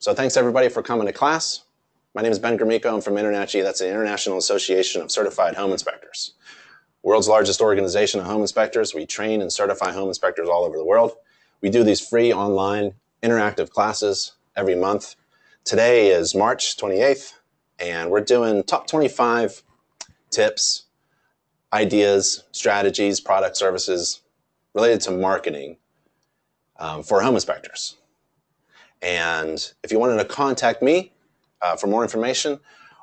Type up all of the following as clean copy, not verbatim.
So thanks everybody for coming to class. My name is Ben Gromicko. I'm from INTERNACHI. That's the International Association of Certified Home Inspectors. World's largest organization of home inspectors. We train and certify home inspectors all over the world. We do these free online interactive classes every month. Today is March 28th, and we're doing top 25 tips, ideas, strategies, product services related to marketing for home inspectors. And if you wanted to contact me for more information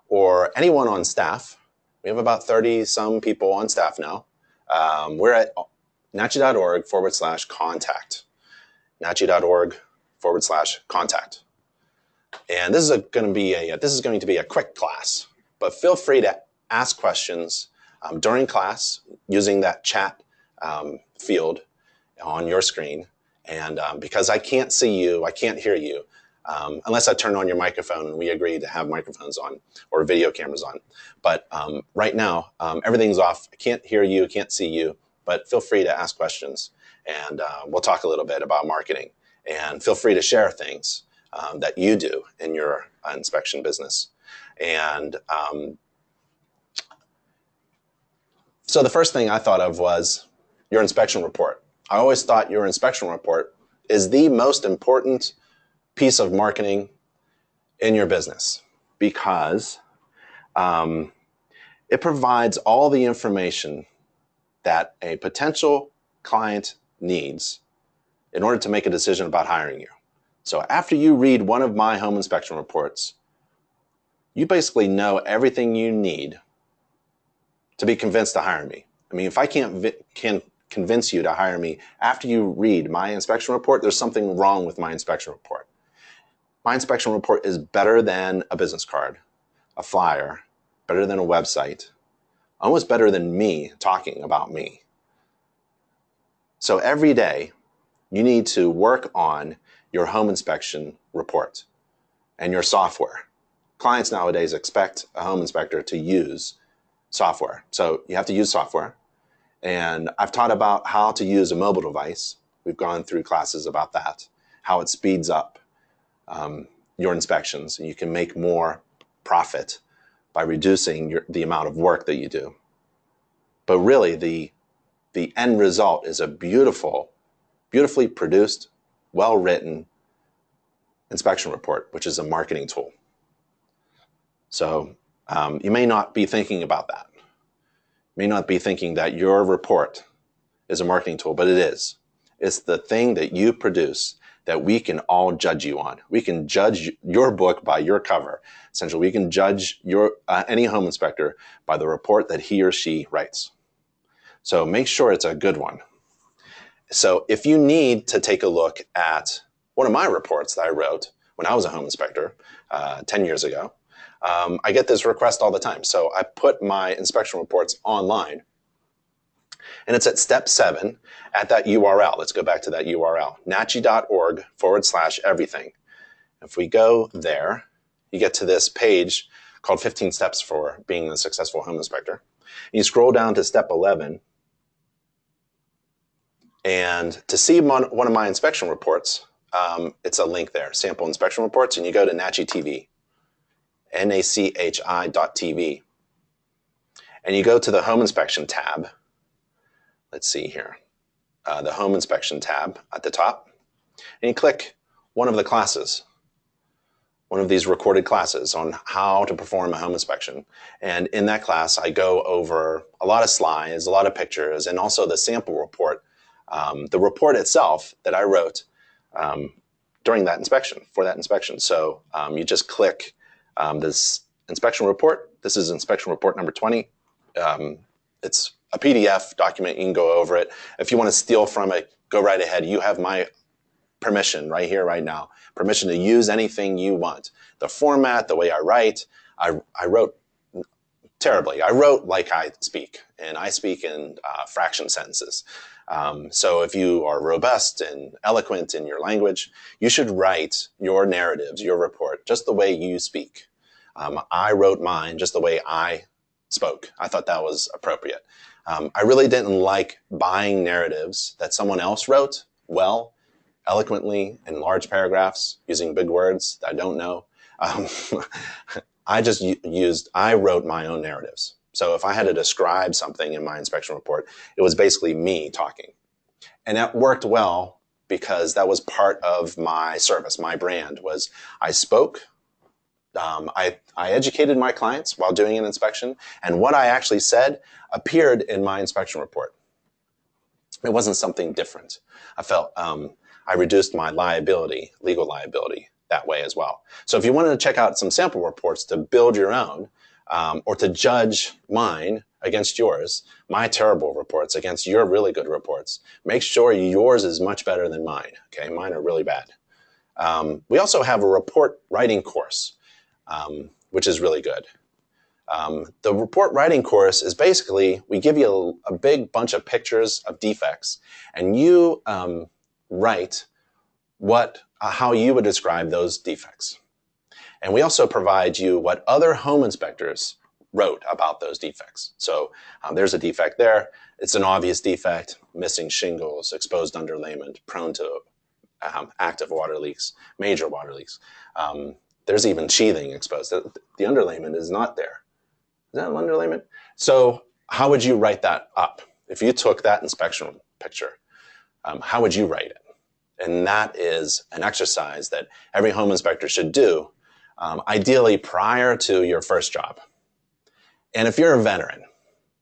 or anyone on staff, we have about 30 some people on staff now. We're at nachi.org/contact. nachi.org/contact. And this is going to be a quick class, but feel free to ask questions during class using that chat field on your screen. And because I can't see you, I can't hear you, unless I turn on your microphone and we agree to have microphones on or video cameras on. But right now, everything's off. I can't hear you, can't see you, but feel free to ask questions. And we'll talk a little bit about marketing. And feel free to share things that you do in your inspection business. And so the first thing I thought of was your inspection report. I always thought your inspection report is the most important piece of marketing in your business because it provides all the information that a potential client needs in order to make a decision about hiring you. So after you read one of my home inspection reports, you basically know everything you need to be convinced to hire me. I mean, if I can't convince you to hire me after you read my inspection report, there's something wrong with my inspection report. My inspection report is better than a business card, a flyer, better than a website, almost better than me talking about me. So every day, you need to work on your home inspection report and your software. Clients nowadays expect a home inspector to use software. So you have to use software. And I've taught about how to use a mobile device. We've gone through classes about that, how it speeds up your inspections. And you can make more profit by reducing the amount of work that you do. But really, the end result is a beautifully produced, well-written inspection report, which is a marketing tool. So you may not be thinking about that. May not be thinking that your report is a marketing tool, but it is. It's the thing that you produce that we can all judge you on. We can judge your book by your cover. Essentially, we can judge any home inspector by the report that he or she writes. So make sure it's a good one. So if you need to take a look at one of my reports that I wrote when I was a home inspector 10 years ago, I get this request all the time. So I put my inspection reports online, and it's at step 7 at that URL. Let's go back to that URL, nachi.org/everything. If we go there, you get to this page called 15 Steps for Being a Successful Home Inspector. And you scroll down to step 11, and to see one of my inspection reports, it's a link there, sample inspection reports, and you go to Nachi TV. nachi.tv. And you go to the home inspection tab. Let's see here. The home inspection tab at the top. And you click one of the classes, one of these recorded classes on how to perform a home inspection. And in that class, I go over a lot of slides, a lot of pictures, and also the sample report, the report itself that I wrote during that inspection, for that inspection. So you just click this inspection report. This is inspection report number 20. It's a PDF document. You can go over it. If you want to steal from it, go right ahead. You have my permission right here, right now. Permission to use anything you want. The format, the way I write, I wrote terribly. I wrote like I speak, and I speak in fraction sentences. So if you are robust and eloquent in your language, you should write your narratives, your report, just the way you speak. I wrote mine just the way I spoke. I thought that was appropriate. I really didn't like buying narratives that someone else wrote well eloquently in large paragraphs using big words that I don't know. Um, I wrote my own narratives. So if I had to describe something in my inspection report, it was basically me talking. And that worked well because that was part of my service. My brand was I spoke, I educated my clients while doing an inspection, and what I actually said appeared in my inspection report. It wasn't something different. I felt I reduced my liability, legal liability, that way as well. So if you wanted to check out some sample reports to build your own, or to judge mine against yours, my terrible reports against your really good reports, make sure yours is much better than mine. Okay, mine are really bad. We also have a report writing course, which is really good. The report writing course is basically, we give you a big bunch of pictures of defects, and you write how you would describe those defects. And we also provide you what other home inspectors wrote about those defects. So there's a defect there. It's an obvious defect: missing shingles, exposed underlayment, prone to active water leaks, major water leaks. There's even sheathing exposed. The underlayment is not there. Is that an underlayment? So how would you write that up? If you took that inspection picture, how would you write it? And that is an exercise that every home inspector should do, ideally prior to your first job. And if you're a veteran,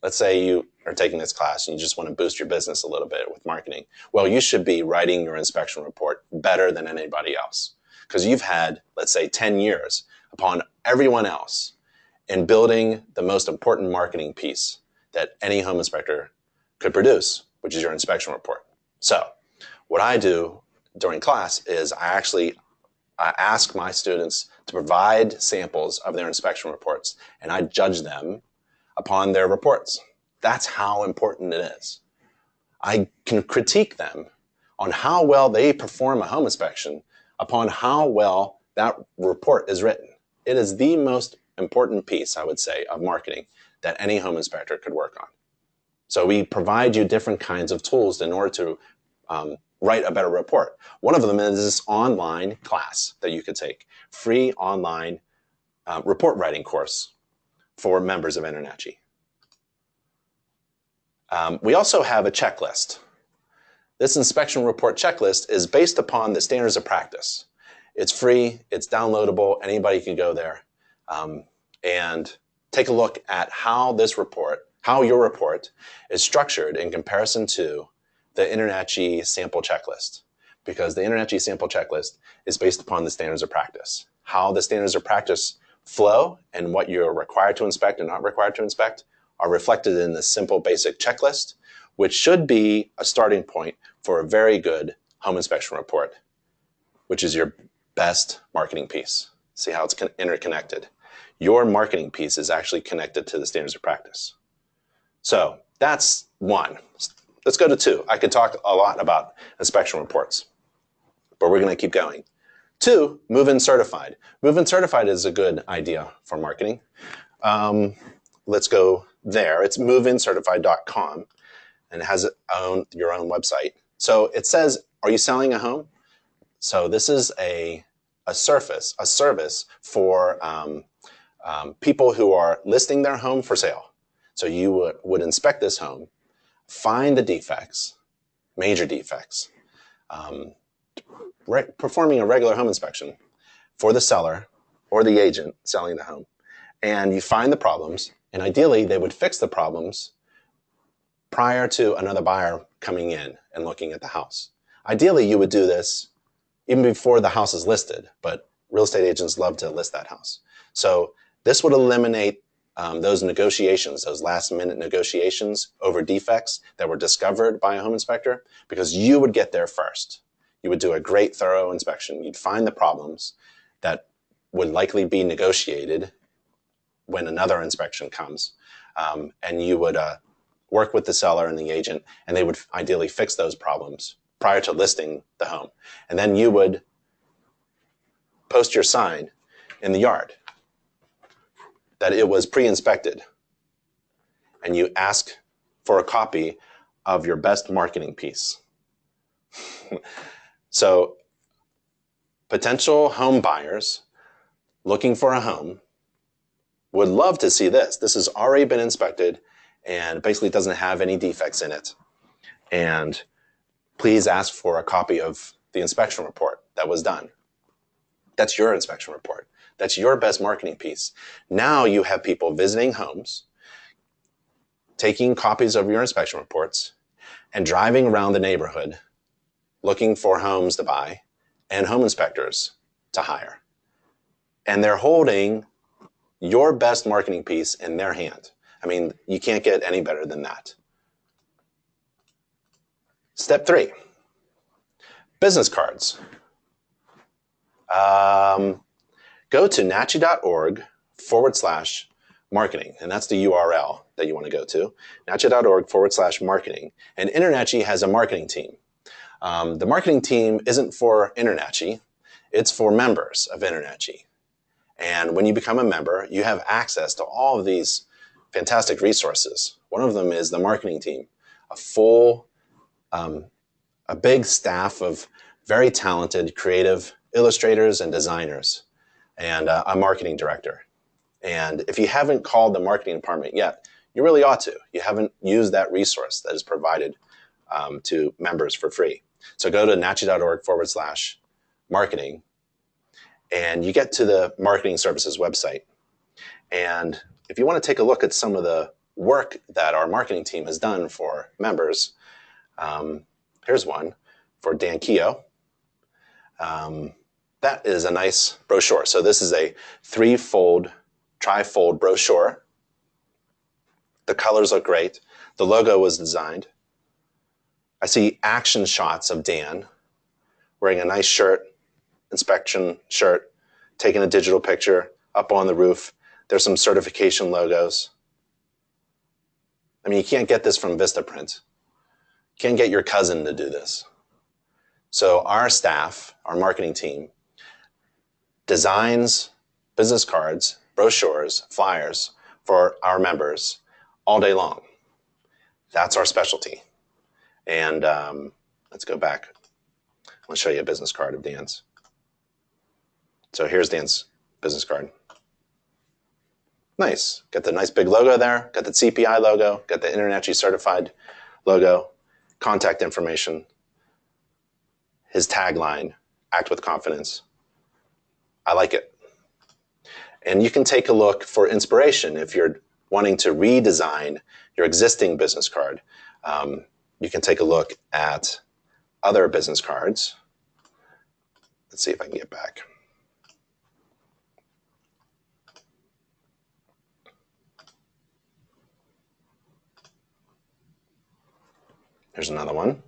let's say you are taking this class and you just want to boost your business a little bit with marketing, well, you should be writing your inspection report better than anybody else, because you've had, let's say, 10 years upon everyone else in building the most important marketing piece that any home inspector could produce, which is your inspection report. So what I do during class is I ask my students to provide samples of their inspection reports, and I judge them upon their reports. That's how important it is. I can critique them on how well they perform a home inspection upon how well that report is written. It is the most important piece, I would say, of marketing that any home inspector could work on. So we provide you different kinds of tools in order to write a better report. One of them is this online class that you could take, free online report writing course for members of InterNACHI. We also have a checklist. This inspection report checklist is based upon the standards of practice. It's free, it's downloadable, anybody can go there and take a look at how your report is structured in comparison to the InterNACHI sample checklist, because the InterNACHI sample checklist is based upon the standards of practice. How the standards of practice flow and what you're required to inspect and not required to inspect are reflected in this simple basic checklist, which should be a starting point for a very good home inspection report, which is your best marketing piece. See how it's interconnected. Your marketing piece is actually connected to the standards of practice. So that's one. Let's go to two. I could talk a lot about inspection reports, but we're going to keep going. Two, move-in certified. Move-in certified is a good idea for marketing. Let's go there. It's moveincertified.com, and it has your own website. So it says, are you selling a home? So this is a service for people who are listing their home for sale. So you would inspect this home, find the defects, major defects, performing a regular home inspection for the seller or the agent selling the home, and you find the problems, and ideally they would fix the problems prior to another buyer coming in and looking at the house. Ideally, you would do this even before the house is listed, but real estate agents love to list that house. So this would eliminate those negotiations, those last-minute negotiations over defects that were discovered by a home inspector, because you would get there first. You would do a great, thorough inspection. You'd find the problems that would likely be negotiated when another inspection comes, and you would work with the seller and the agent, and they would ideally fix those problems prior to listing the home. And then you would post your sign in the yard that it was pre-inspected, and you ask for a copy of your best marketing piece. So potential home buyers looking for a home would love to see this. This has already been inspected and basically doesn't have any defects in it. And please ask for a copy of the inspection report that was done. That's your inspection report. That's your best marketing piece. Now you have people visiting homes, taking copies of your inspection reports, and driving around the neighborhood looking for homes to buy and home inspectors to hire. And they're holding your best marketing piece in their hand. I mean, you can't get any better than that. Step 3, business cards. Go to nachi.org/marketing, and that's the URL that you want to go to, nachi.org/marketing. And InterNACHI has a marketing team. The marketing team isn't for InterNACHI, it's for members of InterNACHI. And when you become a member, you have access to all of these fantastic resources. One of them is the marketing team, a big staff of very talented, creative illustrators and designers, and a marketing director. And if you haven't called the marketing department yet, you really ought to. You haven't used that resource that is provided to members for free. So go to nachi.org/marketing, and you get to the marketing services website. And if you want to take a look at some of the work that our marketing team has done for members, here's one for Dan Keogh. That is a nice brochure. So this is a 3-fold, tri-fold brochure. The colors look great. The logo was designed. I see action shots of Dan wearing a nice shirt, inspection shirt, taking a digital picture up on the roof. There's some certification logos. I mean, you can't get this from Vistaprint. You can't get your cousin to do this. So our staff, our marketing team, designs business cards, brochures, flyers for our members all day long. That's our specialty. And let's go back. I'll show you a business card of Dan's. So here's Dan's business card. Nice. Got the nice big logo there. Got the CPI logo. Got the InterNACHI certified logo. Contact information. His tagline, act with confidence. I like it. And you can take a look for inspiration if you're wanting to redesign your existing business card. You can take a look at other business cards. Let's see if I can get back. Here's another one.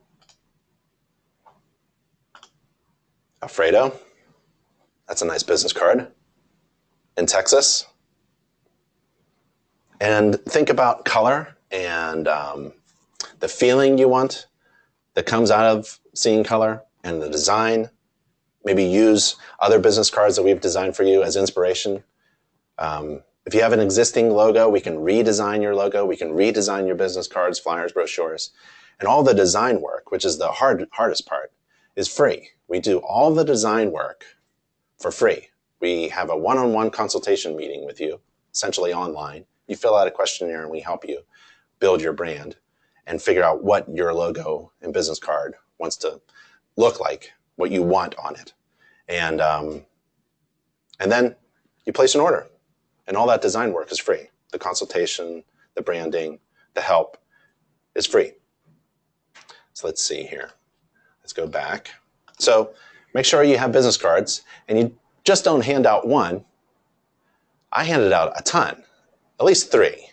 Alfredo. That's a nice business card. In Texas. And think about color and the feeling you want that comes out of seeing color and the design. Maybe use other business cards that we've designed for you as inspiration. If you have an existing logo, we can redesign your logo. We can redesign your business cards, flyers, brochures. And all the design work, which is the hardest part, is free. We do all the design work for free. We have a one-on-one consultation meeting with you, essentially online. You fill out a questionnaire and we help you build your brand and figure out what your logo and business card wants to look like, what you want on it. And then you place an order, and all that design work is free. The consultation, the branding, the help is free. So let's see here. Let's go back. So make sure you have business cards, and you just don't hand out one. I handed out a ton, at least 3,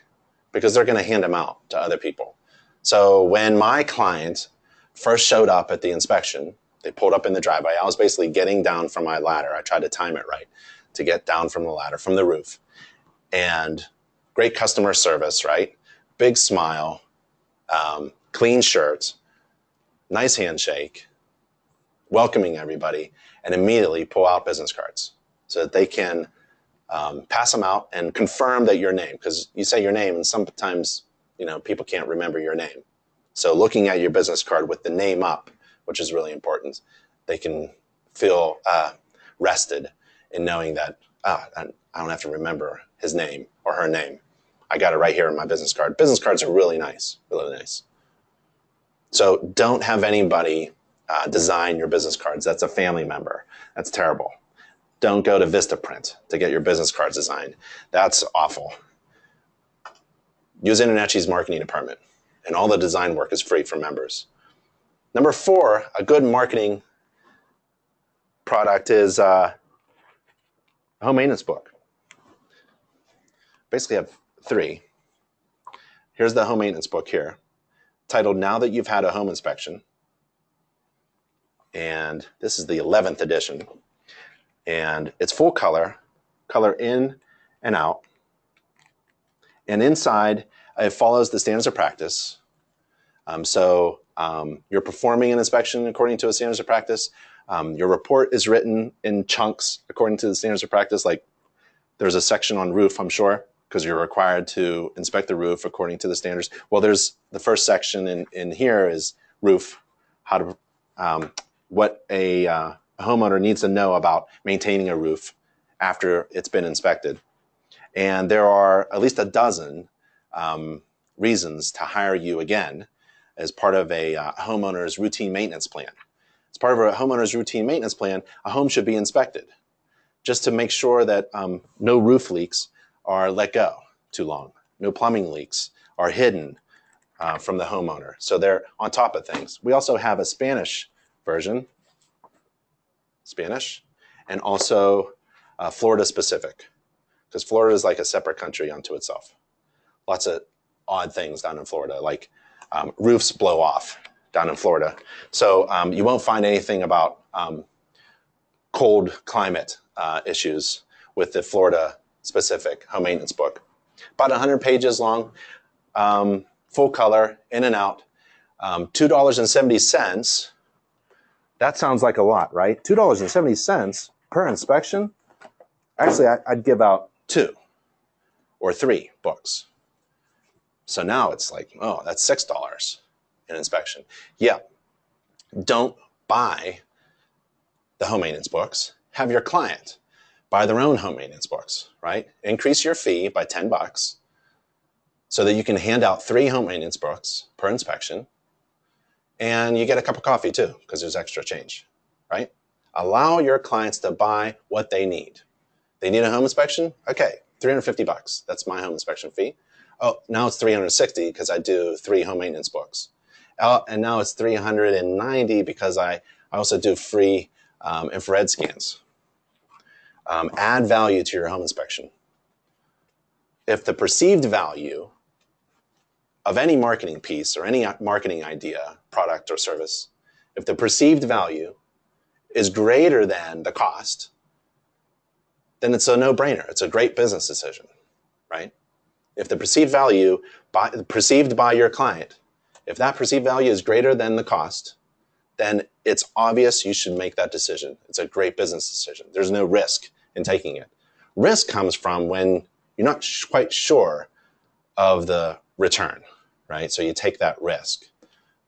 because they're going to hand them out to other people. So when my client first showed up at the inspection, they pulled up in the driveway. I was basically getting down from my ladder. I tried to time it right to get down from the ladder, from the roof. And great customer service, right? Big smile, clean shirts, nice handshake, welcoming everybody, and immediately pull out business cards so that they can pass them out and confirm that your name, because you say your name and sometimes people can't remember your name. So looking at your business card with the name up, which is really important, they can feel rested in knowing that I don't have to remember his name or her name. I got it right here in my business card. Business cards are really nice, really nice. So don't have anybody design your business cards. That's a family member. That's terrible. Don't go to Vistaprint to get your business cards designed. That's awful. Use InternetShe's marketing department, and all the design work is free for members. Number 4, a good marketing product is a home maintenance book. Basically, I have 3. Here's the home maintenance book here, titled Now That You've Had a Home Inspection. And this is the 11th edition. And it's full color, color in and out. And inside, it follows the standards of practice. You're performing an inspection according to a standards of practice. Your report is written in chunks according to the standards of practice. Like there's a section on roof, I'm sure, because you're required to inspect the roof according to the standards. Well, there's the first section in here is roof, how to, what a homeowner needs to know about maintaining a roof after it's been inspected. And there are at least a dozen reasons to hire you again as part of a homeowner's routine maintenance plan. As part of a homeowner's routine maintenance plan, a home should be inspected just to make sure that no roof leaks are let go too long. No plumbing leaks are hidden from the homeowner. So they're on top of things. We also have a Spanish version, Spanish, and also Florida specific, because Florida is like a separate country unto itself. Lots of odd things down in Florida, like roofs blow off down in Florida. So you won't find anything about cold climate issues with the Florida specific home maintenance book. About 100 pages long, full color, in and out, $2.70. That sounds like a lot, right? $2.70 per inspection? Actually, I'd give out 2 or 3 books. So now it's like, oh, that's $6 an inspection. Yeah, don't buy the home maintenance books. Have your client buy their own home maintenance books, right? Increase your fee by $10 so that you can hand out 3 home maintenance books per inspection. And you get a cup of coffee too, because there's extra change, right? Allow your clients to buy what they need. They need a home inspection? Okay, $350. That's my home inspection fee. Oh, now it's $360 because I do 3 home maintenance books. And now it's $390 because I also do free infrared scans. Add value to your home inspection. If the perceived value of any marketing piece or any marketing idea, product or service, if the perceived value is greater than the cost, then it's a no-brainer. It's a great business decision, right? If the perceived value perceived by your client, if that perceived value is greater than the cost, then it's obvious you should make that decision. It's a great business decision. There's no risk in taking it. Risk comes from when you're not quite sure of the return, right? So you take that risk.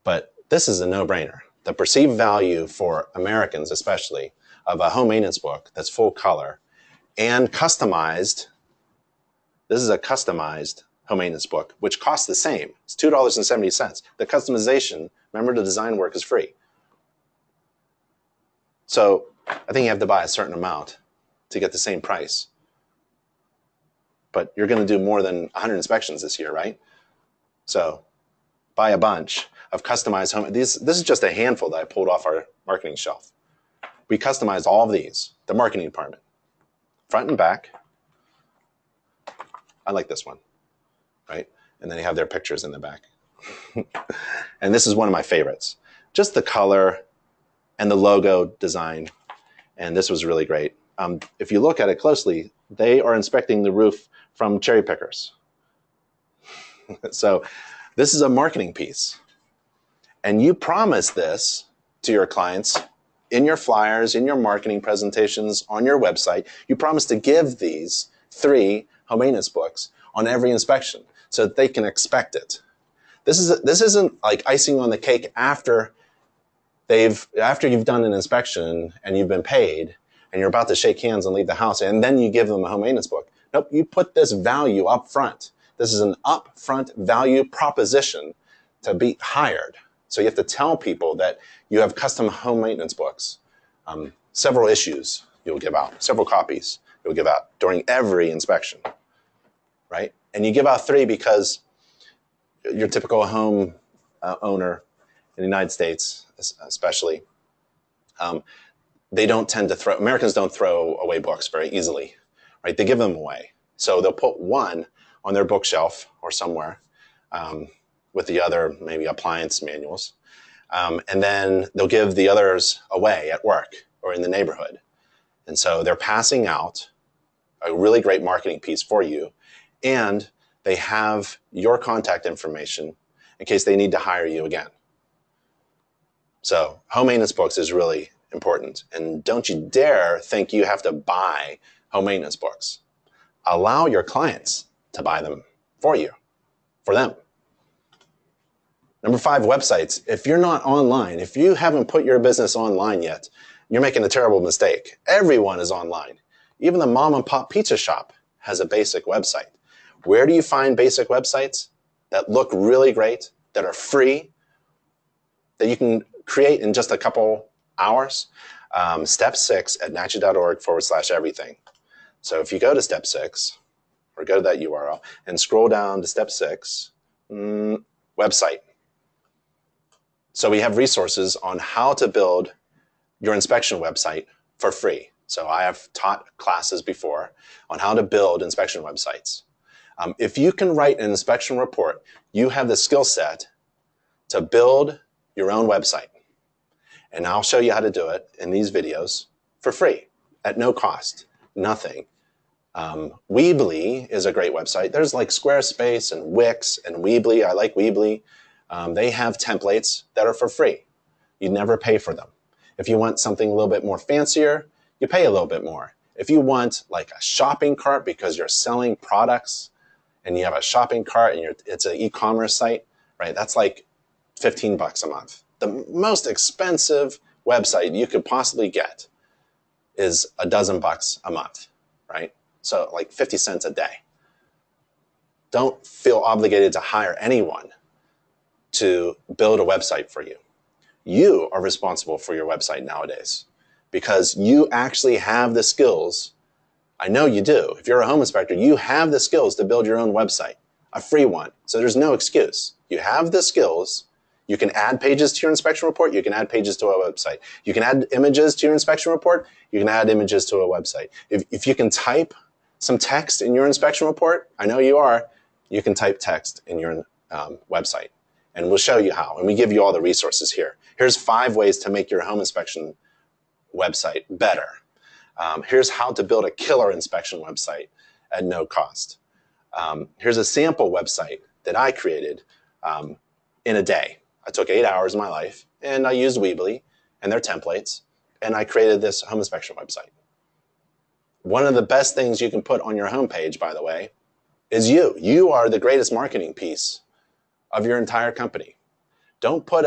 But this is a no-brainer. The perceived value for Americans especially of a home maintenance book that's full color and customized. This is a customized home maintenance book, which costs the same. It's $2.70. The customization, remember, the design work is free. So I think you have to buy a certain amount to get the same price. But you're going to do more than 100 inspections this year, right? So buy a bunch of customized home. This is just a handful that I pulled off our marketing shelf. We customized all of these, the marketing department, front and back. I like this one, right? And then they have their pictures in the back. And this is one of my favorites. Just the color and the logo design. And this was really great. If you look at it closely, they are inspecting the roof from cherry pickers. So this is a marketing piece. And you promise this to your clients in your flyers, in your marketing presentations, on your website. You promise to give these 3 home maintenance books on every inspection so that they can expect it. This isn't like icing on the cake after after you've done an inspection and you've been paid and you're about to shake hands and leave the house, and then you give them a home maintenance book. Nope, you put this value up front. This is an upfront value proposition to be hired. So you have to tell people that you have custom home maintenance books. Several issues you'll give out, several copies you'll give out during every inspection, right? And you give out 3 because your typical home owner in the United States, especially, Americans don't throw away books very easily, right? They give them away. So they'll put one on their bookshelf or somewhere with the other, maybe appliance manuals. And then they'll give the others away at work or in the neighborhood. And so they're passing out a really great marketing piece for you. And they have your contact information in case they need to hire you again. So home maintenance books is really important. And don't you dare think you have to buy home maintenance books. Allow your clients to buy them for them. Number 5, websites. If you're not online, if you haven't put your business online yet, you're making a terrible mistake. Everyone is online. Even the mom and pop pizza shop has a basic website. Where do you find basic websites that look really great, that are free, that you can create in just a couple hours? Step 6 at nachi.org/everything. So if you go to step 6, or go to that URL and scroll down to step 6, website. So we have resources on how to build your inspection website for free. So I have taught classes before on how to build inspection websites. If you can write an inspection report, you have the skill set to build your own website. And I'll show you how to do it in these videos for free, at no cost, nothing. Weebly is a great website. There's like Squarespace and Wix and Weebly. I like Weebly. They have templates that are for free. You never pay for them. If you want something a little bit more fancier, you pay a little bit more. If you want like a shopping cart because you're selling products and you have a shopping cart and it's an e-commerce site, right? That's like $15 a month. The most expensive website you could possibly get is $12 a month, right? So like 50 cents a day. Don't feel obligated to hire anyone to build a website for you. You are responsible for your website nowadays because you actually have the skills. I know you do. If you're a home inspector, you have the skills to build your own website, a free one. So there's no excuse. You have the skills. You can add pages to your inspection report. You can add pages to a website. You can add images to your inspection report. You can add images to a website. If you can type some text in your inspection report, I know you are, you can type text in your website. And we'll show you how. And we give you all the resources here. Here's 5 ways to make your home inspection website better. Here's how to build a killer inspection website at no cost. Here's a sample website that I created in a day. I took 8 hours of my life, and I used Weebly and their templates, and I created this home inspection website. One of the best things you can put on your homepage, by the way, is you. You are the greatest marketing piece of your entire company. Don't put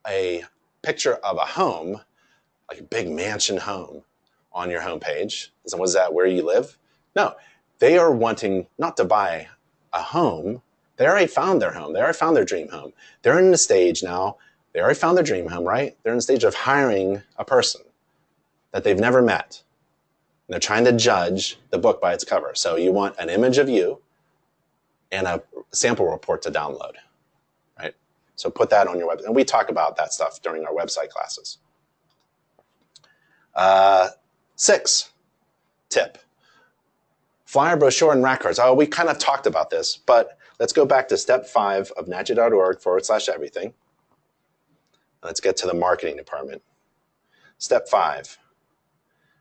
a picture of a home, like a big mansion home, on your homepage. So what is that, where you live? No, they are wanting not to buy a home. They already found their home. They already found their dream home. They're in the stage now. They already found their dream home, right? They're in the stage of hiring a person that they've never met. And they're trying to judge the book by its cover. So you want an image of you and a sample report to download, right? So put that on your website. And we talk about that stuff during our website classes. 6 tip. Flyer, brochure, and rack cards. Oh, we kind of talked about this, but let's go back to step 5 of nachi.org/everything. Let's get to the marketing department. Step 5.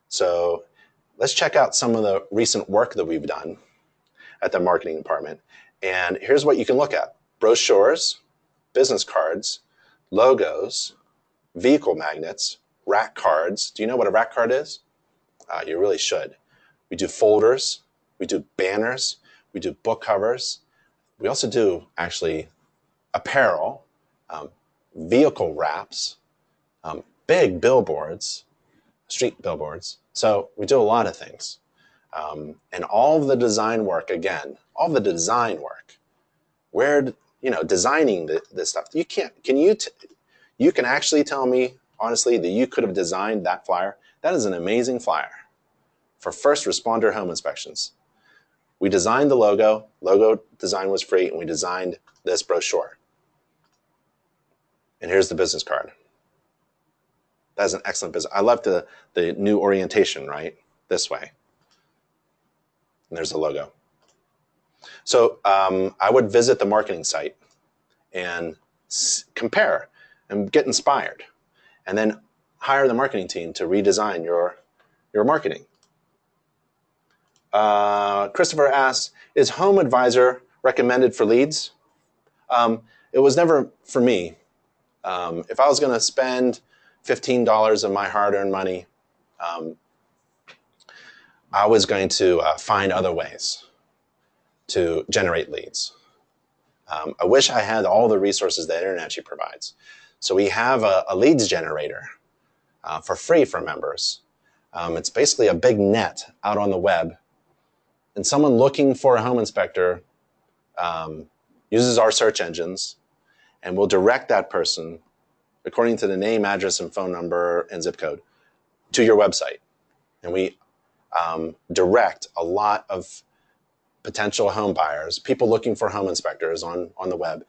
So let's check out some of the recent work that we've done at the marketing department. And here's what you can look at. Brochures, business cards, logos, vehicle magnets, rack cards. Do you know what a rack card is? You really should. We do folders. We do banners, we do book covers. We also do, actually, apparel, vehicle wraps, big billboards, street billboards. So we do a lot of things. And all of the design work, again, all the design work, where, designing this stuff, you can actually tell me, honestly, that you could have designed that flyer? That is an amazing flyer for first responder home inspections. We designed the logo design was free, and we designed this brochure. And here's the business card. That's an excellent business. I love the new orientation, right? This way. And there's the logo. So I would visit the marketing site and compare and get inspired, and then hire the marketing team to redesign your marketing. Christopher asks, is Home Advisor recommended for leads? It was never for me. If I was going to spend $15 of my hard-earned money, I was going to find other ways to generate leads. I wish I had all the resources that InterNACHI provides. So we have a leads generator for free for members. It's basically a big net out on the web. And someone looking for a home inspector uses our search engines, and we'll direct that person, according to the name, address, and phone number and zip code, to your website. And we direct a lot of potential home buyers, people looking for home inspectors on the web,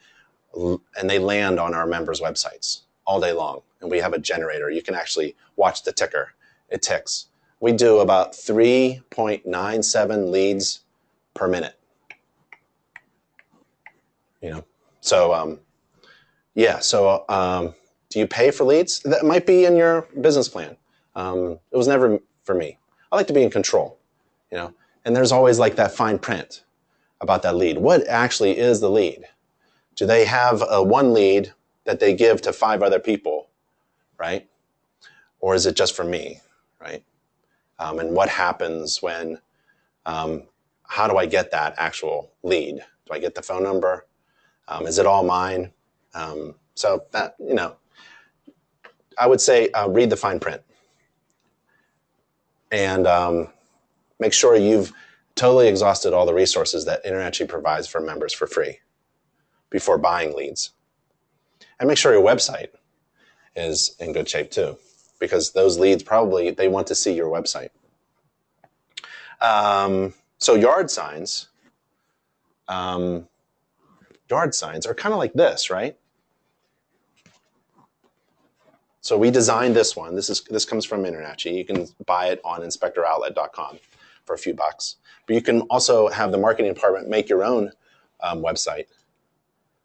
and they land on our members' websites all day long. And we have a generator. You can actually watch the ticker. It ticks. We do about 3.97 leads per minute. So yeah. So do you pay for leads? That might be in your business plan. It was never for me. I like to be in control, and there's always like that fine print about that lead. What actually is the lead? Do they have one lead that they give to 5 other people, right? Or is it just for me, right? And what happens when, how do I get that actual lead? Do I get the phone number? Is it all mine? So that, I would say read the fine print. And make sure you've totally exhausted all the resources that InterNACHI provides for members for free before buying leads. And make sure your website is in good shape too, because those leads probably, they want to see your website. So yard signs are kind of like this, right? So we designed this one. This comes from InterNACHI. You can buy it on inspectoroutlet.com for a few bucks. But you can also have the marketing department make your own website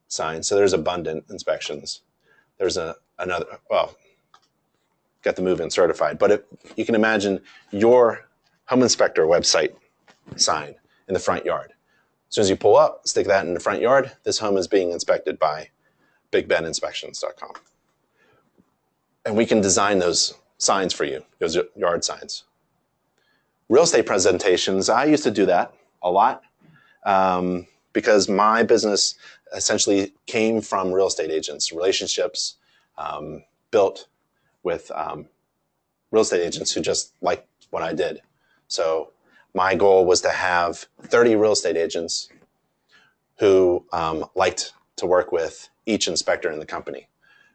sign. So there's abundant inspections. There's another, well, got the move-in certified. But you can imagine your home inspector website sign in the front yard. As soon as you pull up, stick that in the front yard. This home is being inspected by BigBenInspections.com. And we can design those signs for you, those yard signs. Real estate presentations, I used to do that a lot because my business essentially came from real estate agents, relationships built with real estate agents who just liked what I did. So my goal was to have 30 real estate agents who liked to work with each inspector in the company.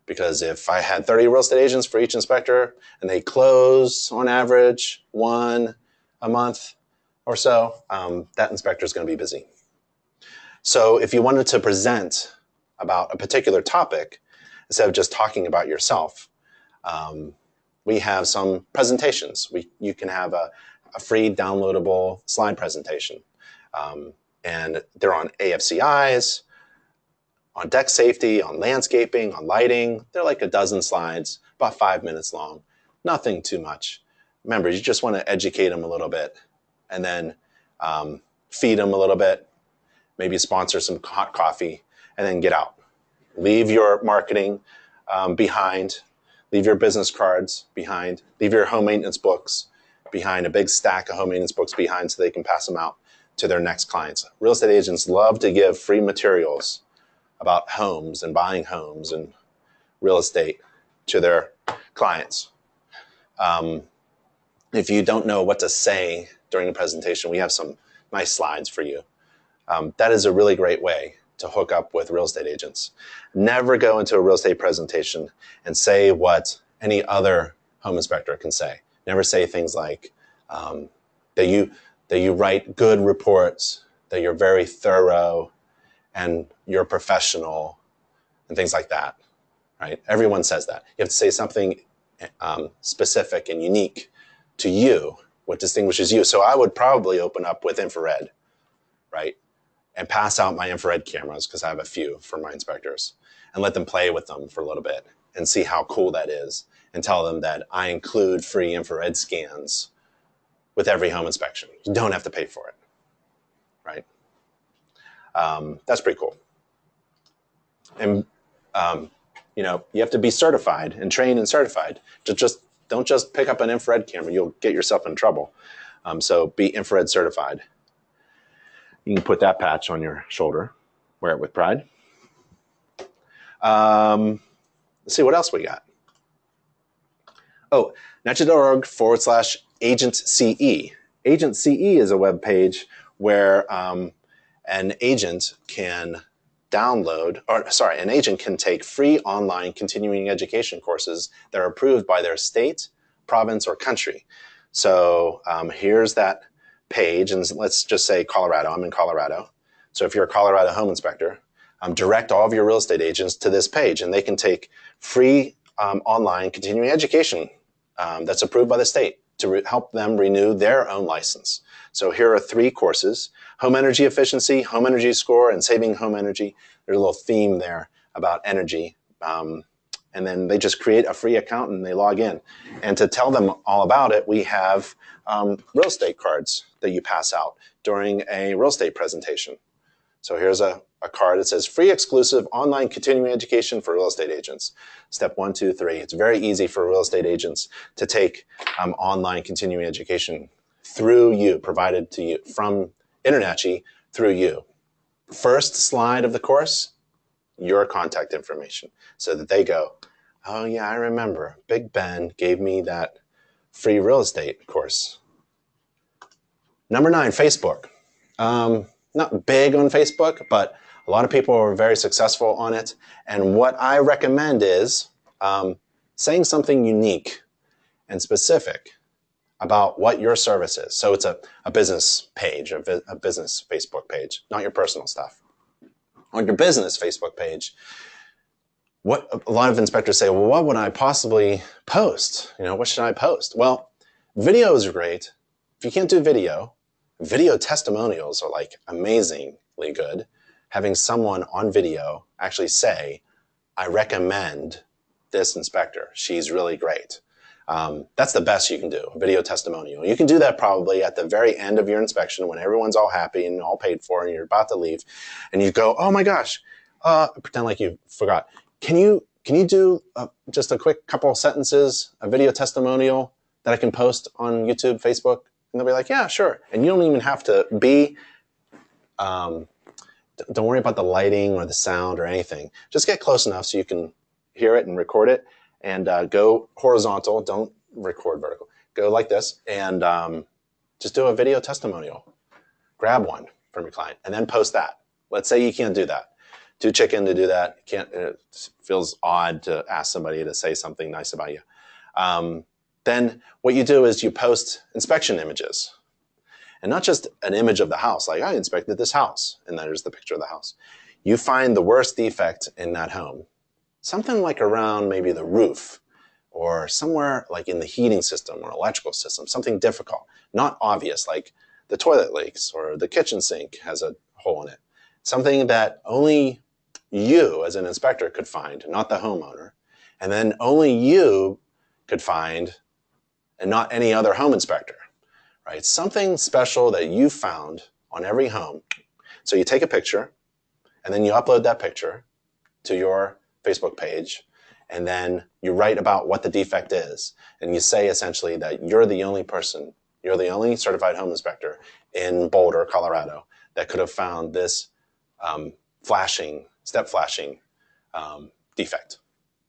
Because if I had 30 real estate agents for each inspector and they close on average 1 a month or so, that inspector is going to be busy. So if you wanted to present about a particular topic, instead of just talking about yourself, we have some presentations. You can have a free downloadable slide presentation. And they're on AFCIs, on deck safety, on landscaping, on lighting. They're like a dozen slides, about 5 minutes long. Nothing too much. Remember, you just want to educate them a little bit and then feed them a little bit, maybe sponsor some hot coffee, and then get out. Leave your marketing behind. Leave your business cards behind. Leave your home maintenance books behind, a big stack of home maintenance books behind so they can pass them out to their next clients. Real estate agents love to give free materials about homes and buying homes and real estate to their clients. If you don't know what to say during the presentation, we have some nice slides for you. That is a really great way to hook up with real estate agents. Never go into a real estate presentation and say what any other home inspector can say. Never say things like that you write good reports, that you're very thorough, and you're professional, and things like that. Right? Everyone says that. You have to say something specific and unique to you, what distinguishes you. So I would probably open up with infrared, right? And pass out my infrared cameras, because I have a few for my inspectors, and let them play with them for a little bit and see how cool that is, and tell them that I include free infrared scans with every home inspection. You don't have to pay for it, right? That's pretty cool. And you know, you have to be certified and trained and certified. Don't just pick up an infrared camera. You'll get yourself in trouble. So be infrared certified. You can put that patch on your shoulder. Wear it with pride. Let's see what else we got. Oh, NACHA.org/AgentCE. Agent CE is a web page where an agent can an agent can take free online continuing education courses that are approved by their state, province, or country. So here's that page, and let's just say Colorado. I'm in Colorado. So if you're a Colorado home inspector, direct all of your real estate agents to this page, and they can take free online continuing education that's approved by the state to help them renew their own license. So here are 3 courses: home energy efficiency, home energy score, and saving home energy. There's a little theme there about energy. And then they just create a free account and they log in. And to tell them all about it, we have real estate cards that you pass out during a real estate presentation. So here's a card that says free exclusive online continuing education for real estate agents. Step 1, 2, 3. It's very easy for real estate agents to take online continuing education through you, provided to you from InterNACHI through you. First slide of the course, your contact information, so that they go, oh yeah, I remember Big Ben gave me that free real estate course. Number 9, Facebook. Not big on Facebook, but a lot of people are very successful on it. And what I recommend is saying something unique and specific about what your service is. So it's a business page, a business Facebook page, not your personal stuff. On your business Facebook page, what a lot of inspectors say, well, what would I possibly post? You know, what should I post? Well, videos are great. If you can't do video testimonials are like amazingly good. Having someone on video actually say, I recommend this inspector. She's really great. That's the best you can do, a video testimonial. You can do that probably at the very end of your inspection when everyone's all happy and all paid for and you're about to leave. And you go, oh my gosh, pretend like you forgot. Can you do just a quick couple of sentences, a video testimonial that I can post on YouTube, Facebook? And they'll be like, yeah, sure. And you don't even have to be, don't worry about the lighting or the sound or anything. Just get close enough so you can hear it and record it. And go horizontal, don't record vertical. Go like this and just do a video testimonial. Grab one from your client and then post that. Let's say you can't do that. Too chicken to do that. It feels odd to ask somebody to say something nice about you. Then what you do is you post inspection images. And not just an image of the house, like I inspected this house, and there's the picture of the house. You find the worst defect in that home. Something like around maybe the roof or somewhere like in the heating system or electrical system, something difficult, not obvious, like the toilet leaks or the kitchen sink has a hole in it. Something that only you as an inspector could find, not the homeowner. And then only you could find and not any other home inspector, right? Something special that you found on every home. So you take a picture and then you upload that picture to your Facebook page, and then you write about what the defect is. And you say essentially that you're the only person, you're the only certified home inspector in Boulder, Colorado, that could have found this step flashing defect,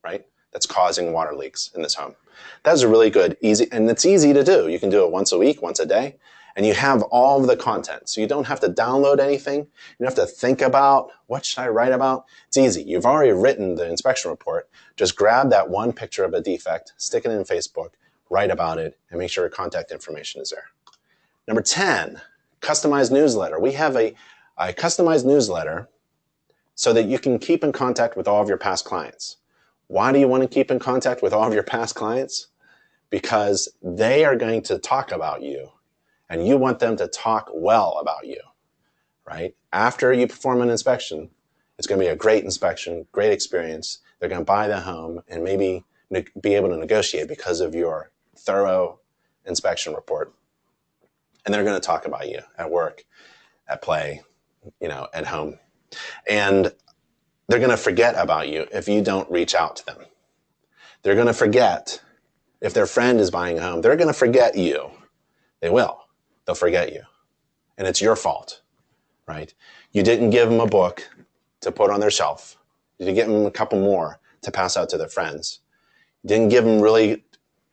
right? that's causing water leaks in this home. That's a really good, easy, and it's easy to do. You can do it once a week, once a day, and you have all of the content. So you don't have to download anything. You don't have to think about, what should I write about? It's easy. You've already written the inspection report. Just grab that one picture of a defect, stick it in Facebook, write about it, and make sure your contact information is there. Number 10, customized newsletter. We have a customized newsletter so that you can keep in contact with all of your past clients. Why do you want to keep in contact with all of your past clients? Because they are going to talk about you, and you want them to talk well about you, right? After you perform an inspection, it's going to be a great inspection, great experience. They're going to buy the home and maybe be able to negotiate because of your thorough inspection report. And they're going to talk about you at work, at play, at home. And they're going to forget about you if you don't reach out to them. They're going to forget if their friend is buying a home. They're going to forget you. They will. They'll forget you. And it's your fault, right? You didn't give them a book to put on their shelf. You didn't give them a couple more to pass out to their friends. You didn't give them really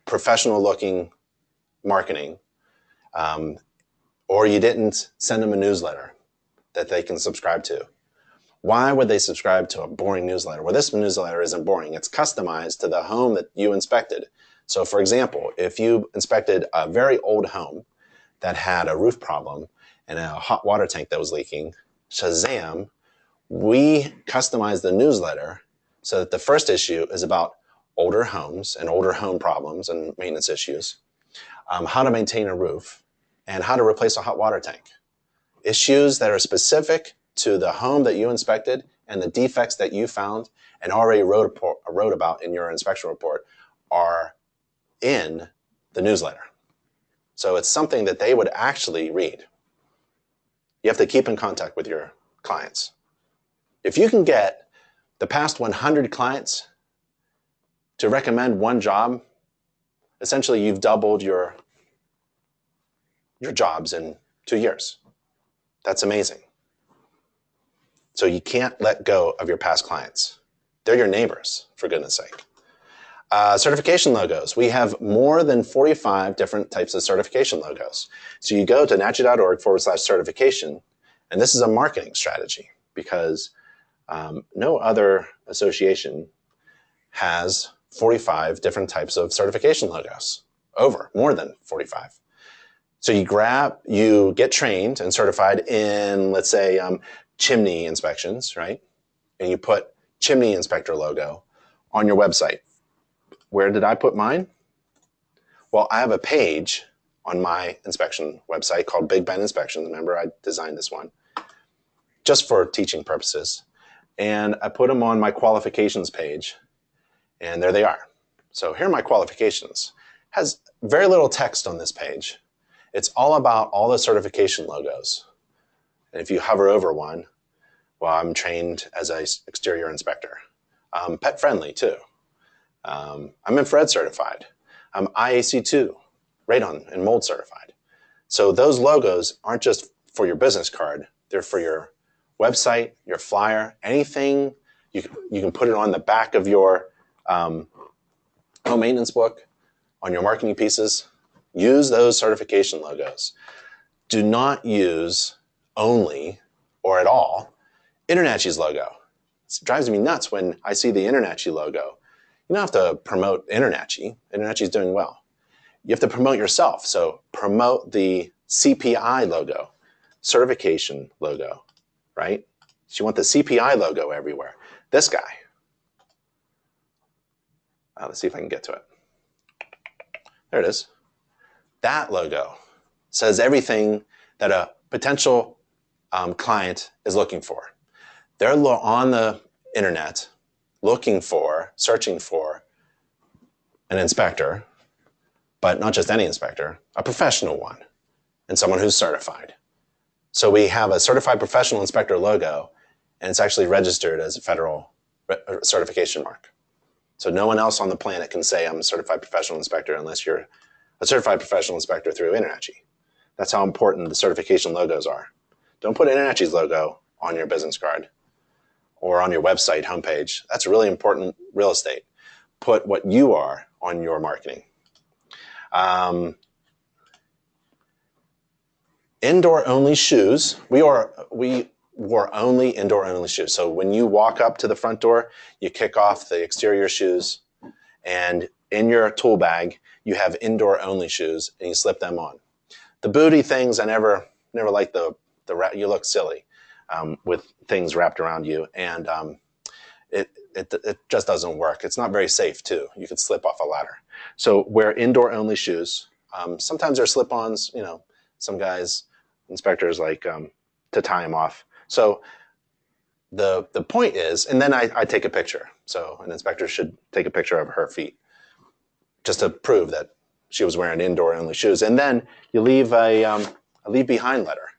professional looking marketing. Or you didn't send them a newsletter that they can subscribe to. Why would they subscribe to a boring newsletter? Well, this newsletter isn't boring. It's customized to the home that you inspected. So for example, if you inspected a very old home that had a roof problem and a hot water tank that was leaking, Shazam, we customized the newsletter so that the first issue is about older homes and older home problems and maintenance issues, how to maintain a roof, and how to replace a hot water tank. Issues that are specific to the home that you inspected and the defects that you found and already wrote about in your inspection report are in the newsletter. So it's something that they would actually read. You have to keep in contact with your clients. If you can get the past 100 clients to recommend one job, essentially you've doubled your jobs in 2 years. That's amazing. So you can't let go of your past clients. They're your neighbors, for goodness sake. Certification logos. We have more than 45 different types of certification logos. So you go to NACHI.org/certification, and this is a marketing strategy because no other association has 45 different types of certification logos, more than 45. So you get trained and certified in, let's say, chimney inspections, right? And you put chimney inspector logo on your website. Where did I put mine? Well, I have a page on my inspection website called Big Ben Inspection. Remember, I designed this one just for teaching purposes. And I put them on my qualifications page, and there they are. So here are my qualifications. It has very little text on this page. It's all about all the certification logos. And if you hover over one, well, I'm trained as an exterior inspector. I'm pet friendly too. I'm infrared certified. I'm IAC2, radon and mold certified. So those logos aren't just for your business card. They're for your website, your flyer, anything. You can put it on the back of your home maintenance book, on your marketing pieces. Use those certification logos. Do not use only or at all InterNACHI's logo. It drives me nuts when I see the InterNACHI logo. You don't have to promote InterNACHI. InterNACHI's doing well. You have to promote yourself. So promote the CPI logo, certification logo, right? So you want the CPI logo everywhere. This guy. Let's see if I can get to it. There it is. That logo says everything that a potential client is looking for. They're on the internet searching for an inspector, but not just any inspector, a professional one, and someone who's certified. So we have a certified professional inspector logo, and it's actually registered as a federal certification mark. So no one else on the planet can say I'm a certified professional inspector unless you're a certified professional inspector through InterNACHI. That's how important the certification logos are. Don't put InterNACHI's logo on your business card or on your website homepage. That's really important real estate. put what you are on your marketing. Indoor-only shoes. We wore only indoor-only shoes. So when you walk up to the front door, you kick off the exterior shoes, and in your tool bag, you have indoor-only shoes, and you slip them on. The booty things, I never liked the you look silly with things wrapped around you, and it just doesn't work. It's not very safe too. You could slip off a ladder. So wear indoor-only shoes. Sometimes they're slip-ons. You know, some guys, inspectors like to tie them off. So the point is, and then I take a picture. So an inspector should take a picture of her feet just to prove that she was wearing indoor-only shoes. And then you leave a leave behind letter,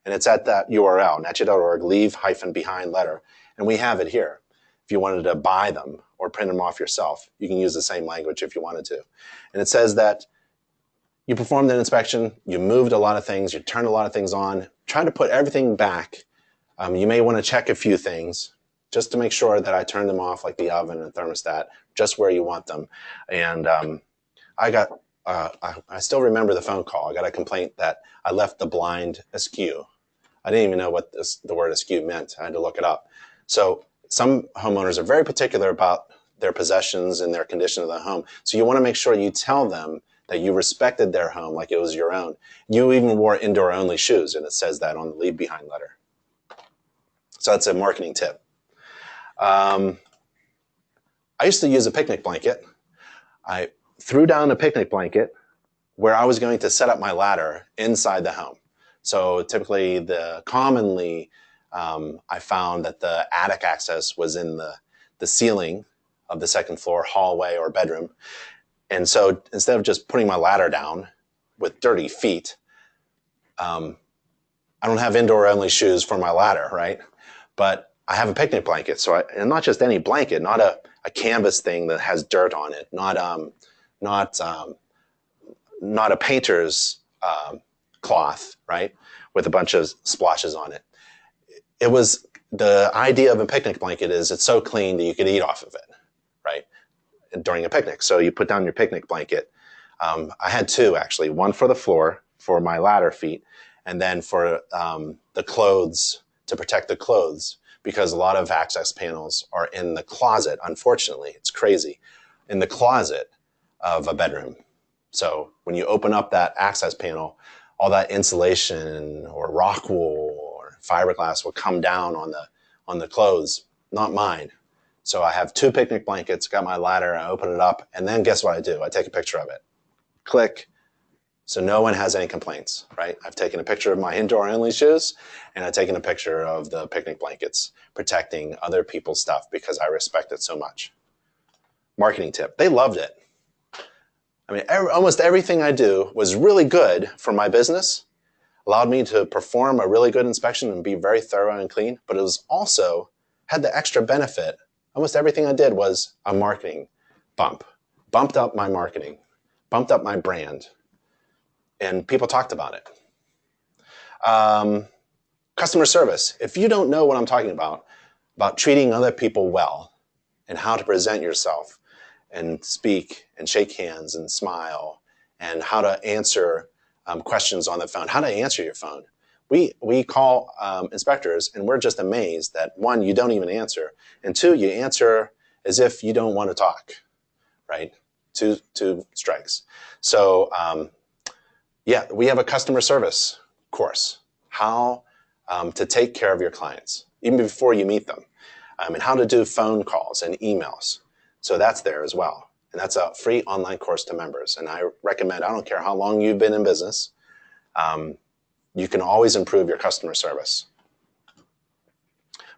and it's at that URL, natcha.org, leave-behind letter, and we have it here. If you wanted to buy them or print them off yourself, you can use the same language if you wanted to. And it says that you performed an inspection, you moved a lot of things, you turned a lot of things on, try to put everything back. You may want to check a few things just to make sure that I turned them off, like the oven and thermostat, just where you want them. And I still remember the phone call. I got a complaint that I left the blind askew. I didn't even know what the word askew meant. I had to look it up. So some homeowners are very particular about their possessions and their condition of the home. So you want to make sure you tell them that you respected their home like it was your own. You even wore indoor-only shoes, and it says that on the leave behind letter. So that's a marketing tip. I used to use a picnic blanket. I threw down a picnic blanket where I was going to set up my ladder inside the home. So typically, commonly, I found that the attic access was in the ceiling of the second floor hallway or bedroom. And so instead of just putting my ladder down with dirty feet, I don't have indoor-only shoes for my ladder, right? But I have a picnic blanket. So and not just any blanket, not a canvas thing that has dirt on it, not a painter's cloth, right, with a bunch of splashes on it. It was the idea of a picnic blanket is it's so clean that you could eat off of it, right, during a picnic. So you put down your picnic blanket. I had two, actually, one for the floor for my ladder feet, and then for the clothes, to protect the clothes, because a lot of access panels are in the closet. Unfortunately, it's crazy, in the closet of a bedroom. So when you open up that access panel, all that insulation or rock wool or fiberglass will come down on the clothes, not mine. So I have two picnic blankets, got my ladder, I open it up, and then guess what I do? I take a picture of it. Click. So no one has any complaints, right? I've taken a picture of my indoor-only shoes, and I've taken a picture of the picnic blankets protecting other people's stuff because I respect it so much. Marketing tip. They loved it. I mean, almost everything I do was really good for my business, allowed me to perform a really good inspection and be very thorough and clean, but it was also had the extra benefit. Almost everything I did was a marketing bump. Bumped up my marketing, bumped up my brand, and people talked about it. Customer service. If you don't know what I'm talking about treating other people well and how to present yourself and speak and shake hands and smile and how to answer questions on the phone, how to answer your phone. We call inspectors and we're just amazed that, one, you don't even answer, and two, you answer as if you don't want to talk, right? Two strikes. So yeah, we have a customer service course, how to take care of your clients, even before you meet them, and how to do phone calls and emails. So that's there as well. And that's a free online course to members. And I recommend, I don't care how long you've been in business, you can always improve your customer service.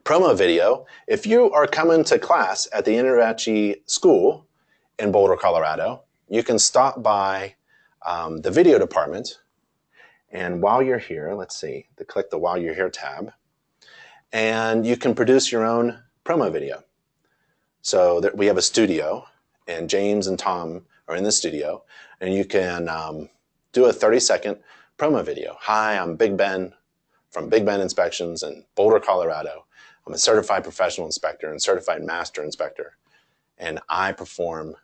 Promo video. If you are coming to class at the Interachi School in Boulder, Colorado, you can stop by the video department. And while you're here, let's see, click the While You're Here tab, and you can produce your own promo video. So we have a studio, and James and Tom are in the studio, and you can do a 30-second promo video. Hi, I'm Big Ben from Big Ben Inspections in Boulder, Colorado. I'm a certified professional inspector and certified master inspector. and I perform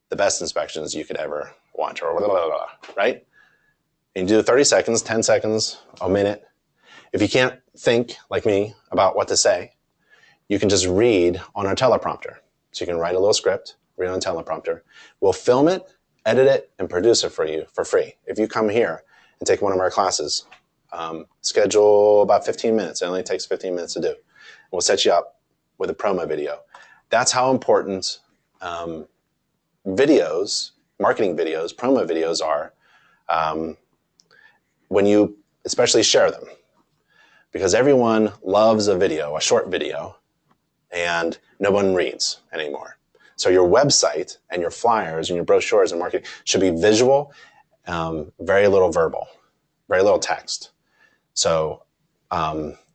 the best inspections you could ever want, or blah, blah, blah, right? And you do 30 seconds, 10 seconds, a minute. If you can't think like me about what to say, you can just read on our teleprompter. So you can write a little script, read on a teleprompter. We'll film it, edit it, and produce it for you for free. If you come here and take one of our classes, schedule about 15 minutes. It only takes 15 minutes to do. We'll set you up with a promo video. That's how important videos, marketing videos, promo videos are when you especially share them. Because everyone loves a video, a short video, and no one reads anymore. So your website and your flyers and your brochures and marketing should be visual, very little verbal, very little text. So Google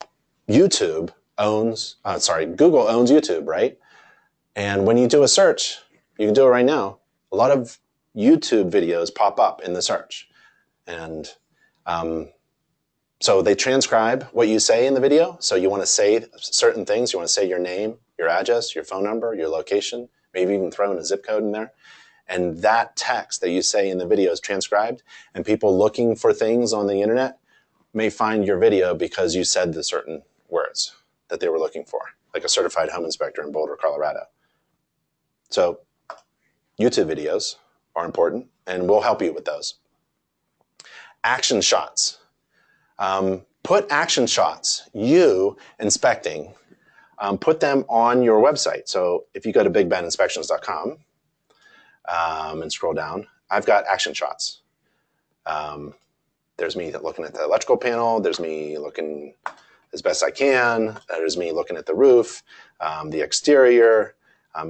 owns YouTube, right? And when you do a search, you can do it right now, a lot of YouTube videos pop up in the search. And so they transcribe what you say in the video. So you want to say certain things. You want to say your name, your address, your phone number, your location, maybe even throw in a zip code in there. And that text that you say in the video is transcribed. And people looking for things on the internet may find your video because you said the certain words that they were looking for, like a certified home inspector in Boulder, Colorado. So YouTube videos are important, and we'll help you with those. Action shots. Put action shots, you inspecting, put them on your website. So if you go to bigbeninspections.com and scroll down, I've got action shots. There's me looking at the electrical panel. There's me looking as best I can. There's me looking at the roof, the exterior,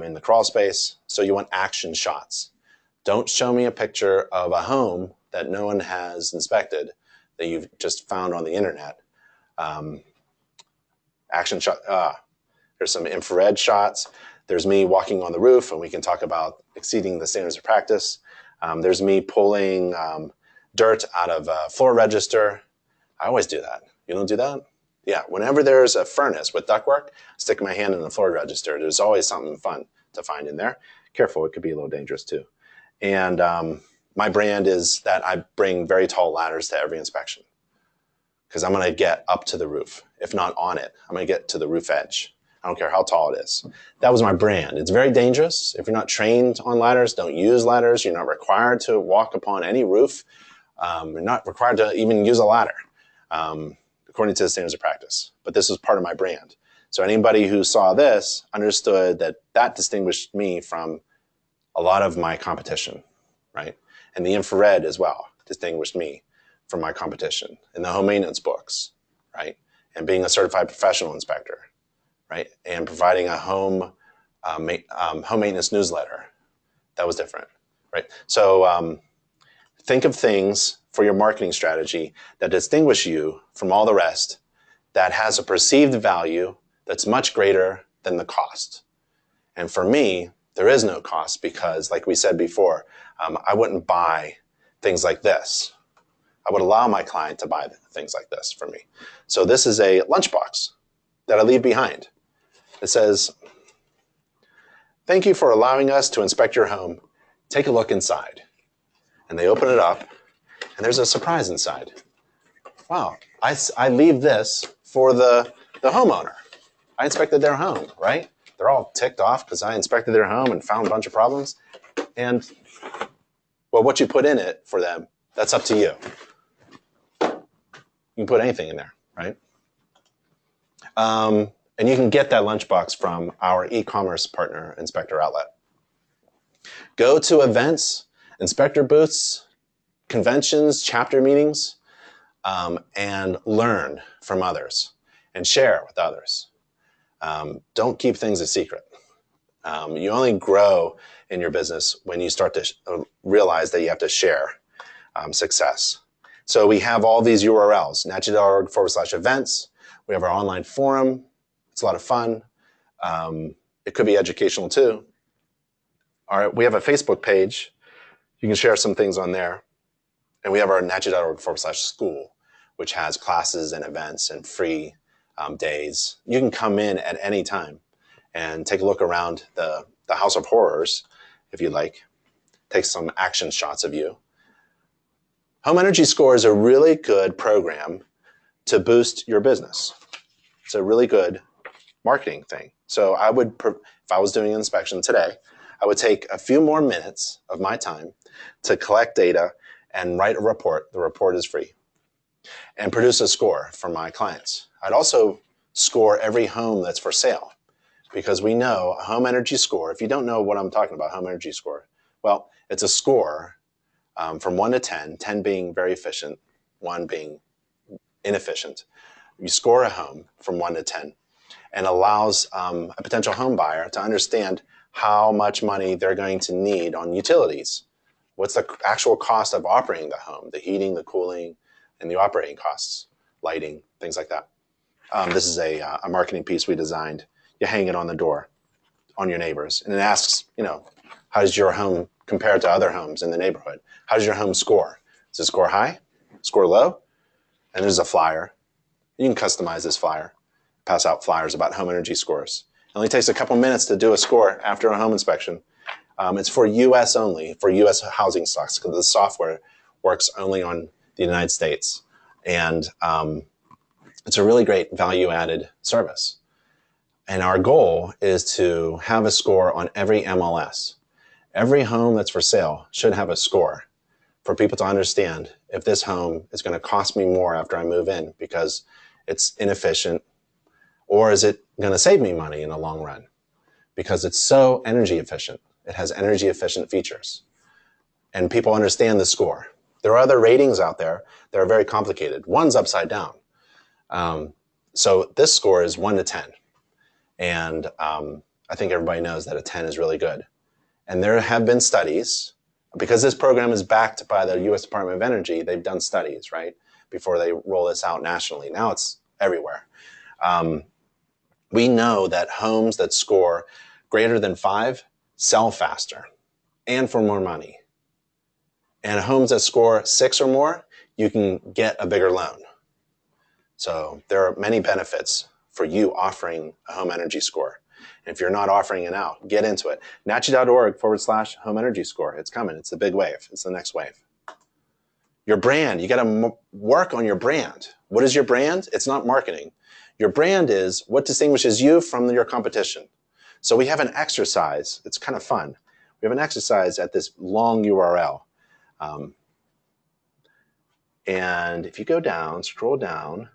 in the crawl space. So you want action shots. Don't show me a picture of a home that no one has inspected that you've just found on the internet. Action shot. There's some infrared shots. There's me walking on the roof, and we can talk about exceeding the standards of practice. There's me pulling dirt out of a floor register. I always do that. You don't do that? Yeah, whenever there's a furnace with ductwork, stick my hand in the floor register. There's always something fun to find in there. Careful, it could be a little dangerous too. And my brand is that I bring very tall ladders to every inspection because I'm going to get up to the roof. If not on it, I'm going to get to the roof edge. I don't care how tall it is. That was my brand. It's very dangerous. If you're not trained on ladders, don't use ladders. You're not required to walk upon any roof. You're not required to even use a ladder, according to the standards of practice. But this was part of my brand. So anybody who saw this understood that that distinguished me from a lot of my competition, right? And the infrared as well distinguished me from my competition in the home maintenance books, right? And being a certified professional inspector, right? And providing a home maintenance newsletter. That was different, right? So think of things for your marketing strategy that distinguish you from all the rest, that has a perceived value that's much greater than the cost. And for me, there is no cost because, like we said before, I wouldn't buy things like this. I would allow my client to buy things like this for me. So this is a lunchbox that I leave behind. It says, "Thank you for allowing us to inspect your home. Take a look inside." And they open it up, and there's a surprise inside. Wow, I leave this for the homeowner. I inspected their home, right? They're all ticked off because I inspected their home and found a bunch of problems. And, well, what you put in it for them, that's up to you. You can put anything in there, right? And you can get that lunchbox from our e-commerce partner, Inspector Outlet. Go to events, inspector booths, conventions, chapter meetings, and learn from others and share with others. Don't keep things a secret. You only grow in your business when you start to realize that you have to share success. So we have all these URLs, natchez.org/events. We have our online forum. It's a lot of fun. It could be educational too. We have a Facebook page. You can share some things on there. And we have our natchez.org/school, which has classes and events and free days. You can come in at any time and take a look around the the House of Horrors, if you like, take some action shots of you. Home Energy Score is a really good program to boost your business. It's a really good marketing thing. So I would, if I was doing an inspection today, I would take a few more minutes of my time to collect data and write a report. The report is free. And produce a score for my clients. I'd also score every home that's for sale, because we know a home energy score, if you don't know what I'm talking about, home energy score, well, it's a score from 1 to 10, 10 being very efficient, 1 being inefficient. You score a home from 1 to 10 and allows a potential home buyer to understand how much money they're going to need on utilities. What's the actual cost of operating the home, the heating, the cooling, and the operating costs, lighting, things like that. This is a marketing piece we designed. You hang it on the door on your neighbors, and it asks, how does your home compare to other homes in the neighborhood? How does your home score? Does it score high? Score low? And there's a flyer. You can customize this flyer, pass out flyers about home energy scores. It only takes a couple minutes to do a score after a home inspection. It's for U.S. only, for U.S. housing stocks, because the software works only on the United States. And it's a really great value-added service. And our goal is to have a score on every MLS. Every home that's for sale should have a score for people to understand if this home is going to cost me more after I move in because it's inefficient, or is it going to save me money in the long run because it's so energy efficient. It has energy efficient features. And people understand the score. There are other ratings out there that are very complicated. One's upside down. So this score is 1 to 10. And I think everybody knows that a 10 is really good. And there have been studies, because this program is backed by the U.S. Department of Energy, they've done studies, right, before they roll this out nationally. Now it's everywhere. We know that homes that score greater than 5 sell faster and for more money. And homes that score 6 or more, you can get a bigger loan. So there are many benefits for you offering a home energy score. And if you're not offering it out, get into it. NACHI.org/home energy score. It's coming. It's the big wave. It's the next wave. Your brand. You got to work on your brand. What is your brand? It's not marketing. Your brand is what distinguishes you from your competition. So we have an exercise. It's kind of fun. We have an exercise at this long URL. And if you go down, scroll down,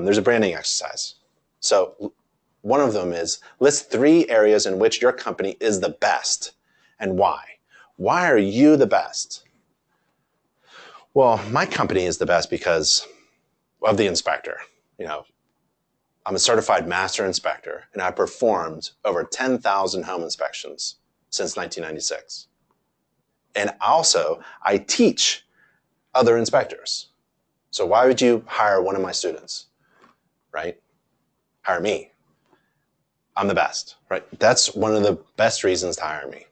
there's a branding exercise. So one of them is list 3 areas in which your company is the best and why. Why are you the best? Well, my company is the best because of the inspector. I'm a certified master inspector, and I performed over 10,000 home inspections since 1996. And also, I teach other inspectors. So why would you hire one of my students, right? Hire me. I'm the best, right? That's one of the best reasons to hire me.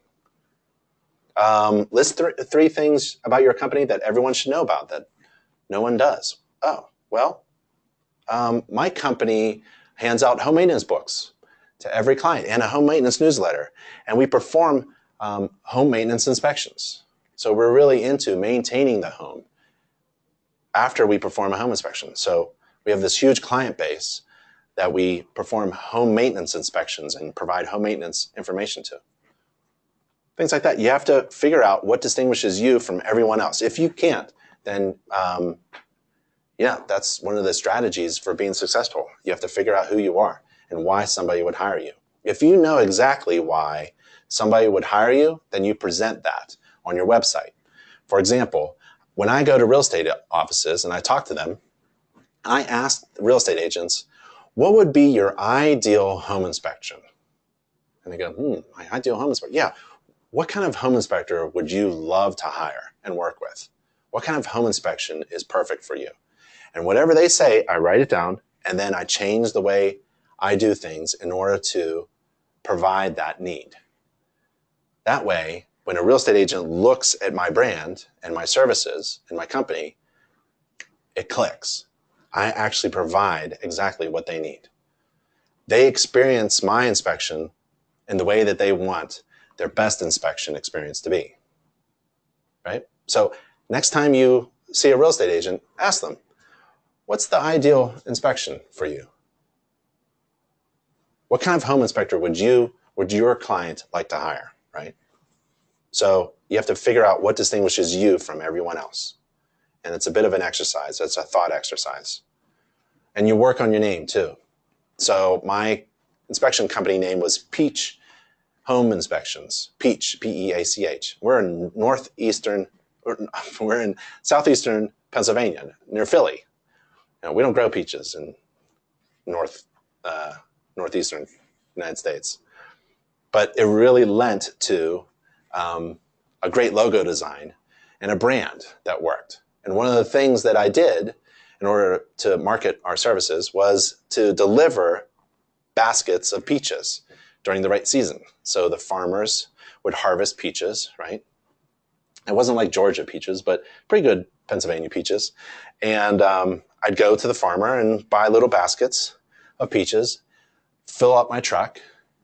List 3 things about your company that everyone should know about that no one does. Oh, well, my company hands out home maintenance books to every client and a home maintenance newsletter. And we perform home maintenance inspections. So we're really into maintaining the home after we perform a home inspection. So we have this huge client base that we perform home maintenance inspections and provide home maintenance information to. Things like that. You have to figure out what distinguishes you from everyone else. If you can't, then yeah, that's one of the strategies for being successful. You have to figure out who you are and why somebody would hire you. If you know exactly why somebody would hire you, then you present that on your website. For example, when I go to real estate offices and I talk to them, I ask real estate agents, what would be your ideal home inspection? And they go, my ideal home inspector? Yeah. What kind of home inspector would you love to hire and work with? What kind of home inspection is perfect for you? And whatever they say, I write it down, and then I change the way I do things in order to provide that need. That way, when a real estate agent looks at my brand and my services and my company, it clicks. I actually provide exactly what they need. They experience my inspection in the way that they want their best inspection experience to be, right? So next time you see a real estate agent, ask them, what's the ideal inspection for you? What kind of home inspector would your client like to hire, right? So you have to figure out what distinguishes you from everyone else. And it's a bit of an exercise. It's a thought exercise. And you work on your name too. So my inspection company name was Peach Home Inspections. Peach, P-E-A-C-H. We're in southeastern Pennsylvania, near Philly. We don't grow peaches in northeastern United States. But it really lent to a great logo design and a brand that worked. And one of the things that I did in order to market our services was to deliver baskets of peaches during the right season. So the farmers would harvest peaches, right? It wasn't like Georgia peaches, but pretty good Pennsylvania peaches. And I'd go to the farmer and buy little baskets of peaches, fill up my truck,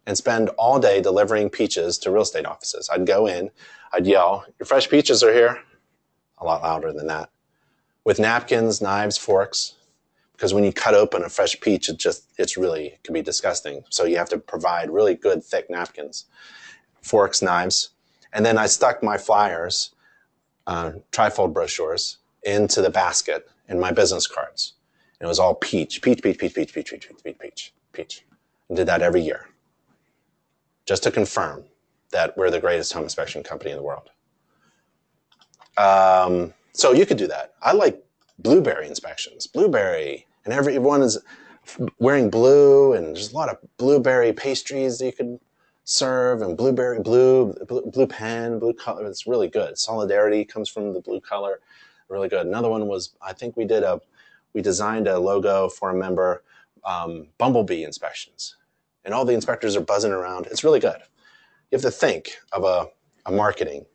and spend all day delivering peaches to real estate offices. I'd go in, I'd yell, "Your fresh peaches are here." A lot louder than that. With napkins, knives, forks, because when you cut open a fresh peach, it can be disgusting. So you have to provide really good, thick napkins, forks, knives. And then I stuck my flyers, trifold brochures, into the basket in my business cards. And it was all peach, peach, peach, peach, peach, peach, peach, peach, peach, peach. And did that every year, just to confirm that we're the greatest home inspection company in the world. So you could do that. I like blueberry inspections. Blueberry, and everyone is wearing blue, and there's a lot of blueberry pastries that you could serve, and blueberry blue pen, blue color. It's really good. Solidarity comes from the blue color. Really good. Another one was, I think we designed a logo for a member, bumblebee inspections, and all the inspectors are buzzing around. It's really good. You have to think of a marketing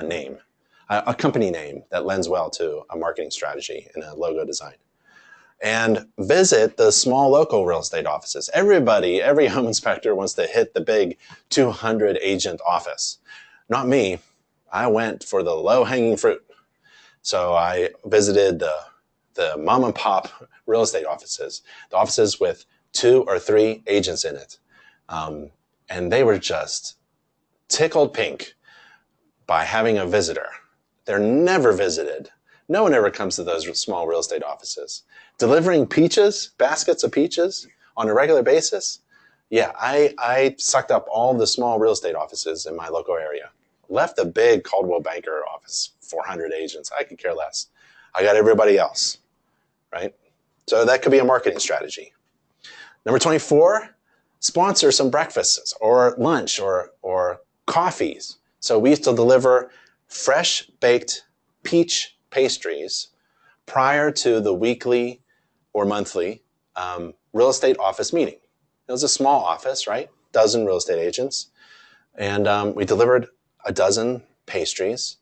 name, a company name that lends well to a marketing strategy and a logo design. And visit the small local real estate offices. Every home inspector wants to hit the big 200 agent office. Not me. I went for the low-hanging fruit. So I visited the mom and pop real estate offices, the offices with 2 or 3 agents in it. And they were just tickled pink by having a visitor. They're never visited. No one ever comes to those small real estate offices. Delivering peaches, baskets of peaches on a regular basis. Yeah, I sucked up all the small real estate offices in my local area. Left the big Coldwell Banker office, 400 agents. I could care less. I got everybody else, right? So that could be a marketing strategy. Number 24, sponsor some breakfasts or lunch or coffees. So we used to deliver fresh baked peach pastries prior to the weekly or monthly real estate office meeting. It was a small office, right? Dozen real estate agents. And we delivered a dozen pastries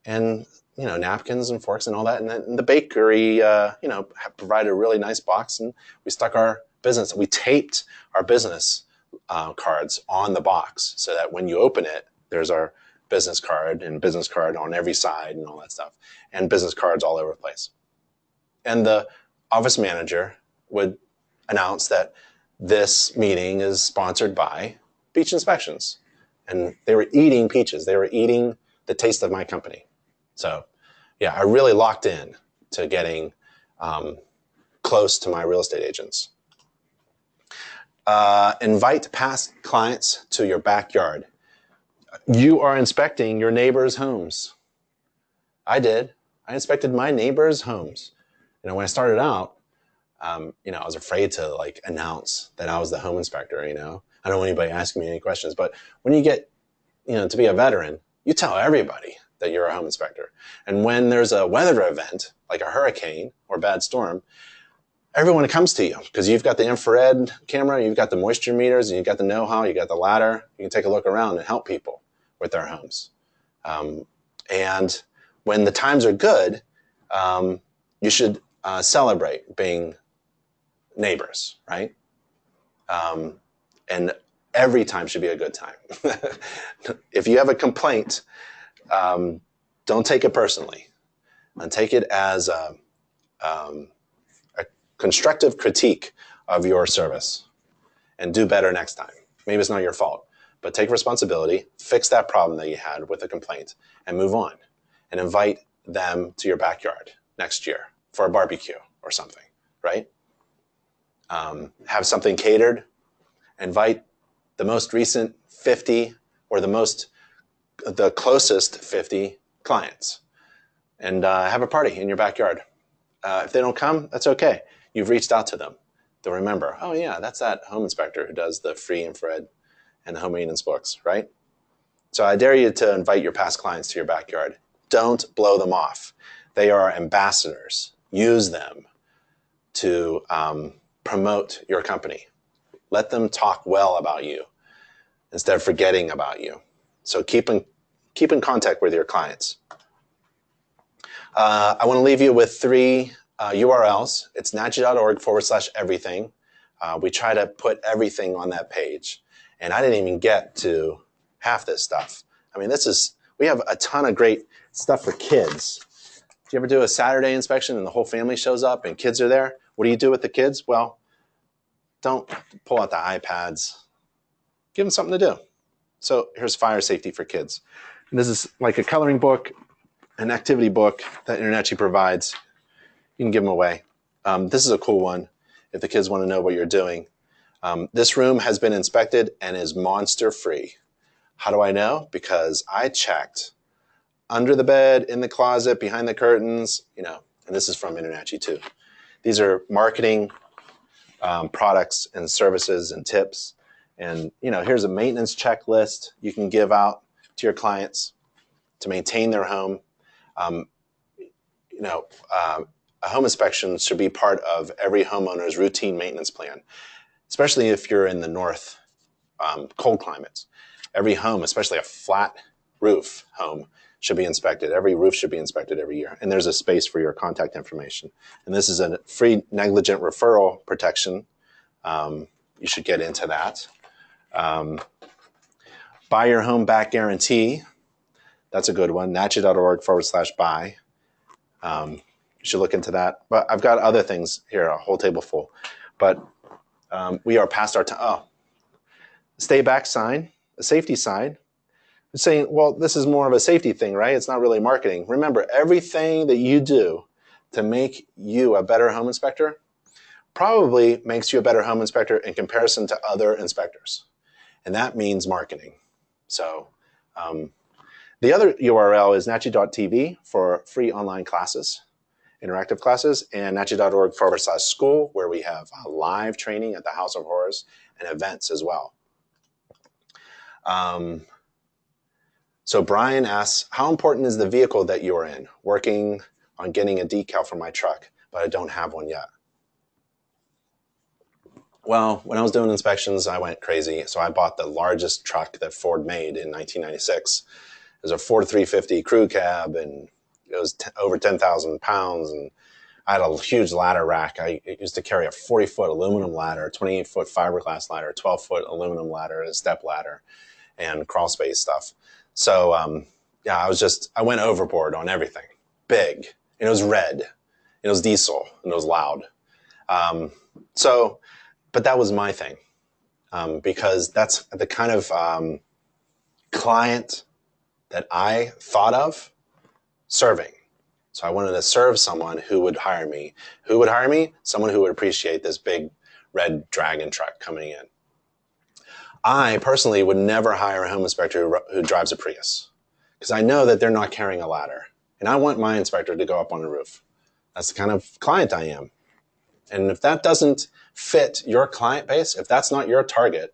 and, napkins and forks and all that. And then the bakery, provided a really nice box, and we stuck our business. We taped our business cards on the box so that when you open it, there's our business card and business card on every side and all that stuff, and business cards all over the place. And the office manager would announce that this meeting is sponsored by Peach Inspections. And they were eating peaches. They were eating the taste of my company. So yeah, I really locked in to getting close to my real estate agents. Invite past clients to your backyard. You are inspecting your neighbors' homes. I did. I inspected my neighbors' homes. When I started out, I was afraid to announce that I was the home inspector. I don't want anybody asking me any questions. But when you get, to be a veteran, you tell everybody that you're a home inspector. And when there's a weather event, like a hurricane or bad storm, everyone comes to you because you've got the infrared camera, you've got the moisture meters, and you've got the know-how, you got the ladder. You can take a look around and help people with their homes. And when the times are good, you should celebrate being neighbors, right? And Every time should be a good time. If you have a complaint, don't take it personally, and take it as a constructive critique of your service, and do better next time. Maybe it's not your fault, but take responsibility, fix that problem that you had with a complaint, and move on, and invite them to your backyard next year for a barbecue or something, right? Have something catered, invite the most recent 50 or the closest 50 clients, and have a party in your backyard. If they don't come, that's okay. You've reached out to them. They'll remember, oh yeah, that's that home inspector who does the free infrared and the home maintenance books, right? So I dare you to invite your past clients to your backyard. Don't blow them off. They are ambassadors. Use them to promote your company. Let them talk well about you instead of forgetting about you. So keep in contact with your clients. I want to leave you with 3 URLs. It's nachi.org/everything. We try to put everything on that page. And I didn't even get to half this stuff. I mean, we have a ton of great stuff for kids. Do you ever do a Saturday inspection and the whole family shows up and kids are there? What do you do with the kids? Well, don't pull out the iPads. Give them something to do. So here's fire safety for kids. And this is like a coloring book, an activity book that InterNACHI provides. You can give them away. This is a cool one if the kids want to know what you're doing. This room has been inspected and is monster free. How do I know? Because I checked under the bed, in the closet, behind the curtains, and this is from InterNACHI too. These are marketing products and services and tips. And, here's a maintenance checklist you can give out to your clients to maintain their home. A home inspection should be part of every homeowner's routine maintenance plan, especially if you're in the north, cold climates. Every home, especially a flat roof home, should be inspected. Every roof should be inspected every year. And there's a space for your contact information. And this is a free negligent referral protection. You should get into that. Buy your home back guarantee. That's a good one. nachi.org/buy. You should look into that. But I've got other things here, a whole table full. But we are past our time. Oh, stay back sign, a safety sign. It's saying, well, this is more of a safety thing, right? It's not really marketing. Remember, everything that you do to make you a better home inspector probably makes you a better home inspector in comparison to other inspectors. And that means marketing. So the other URL is nachi.tv for free online classes, interactive classes, and nachi.org/school, where we have live training at the House of Horrors and events as well. So Brian asks, how important is the vehicle that you are in? Working on getting a decal for my truck, but I don't have one yet. Well, when I was doing inspections, I went crazy. So I bought the largest truck that Ford made in 1996. It was a Ford 350 crew cab, and it was over 10,000 pounds. And I had a huge ladder rack. I used to carry a 40-foot aluminum ladder, a 28-foot fiberglass ladder, a 12-foot aluminum ladder, a step ladder, and crawl space stuff. So yeah, I went overboard on everything. Big. And it was red. It was diesel. And it was loud. But that was my thing. Because that's the kind of client that I thought of serving. So I wanted to serve someone who would hire me. Who would hire me? Someone who would appreciate this big red dragon truck coming in. I personally would never hire a home inspector who drives a Prius, because I know that they're not carrying a ladder. And I want my inspector to go up on the roof. That's the kind of client I am. And if that doesn't fit your client base, if that's not your target,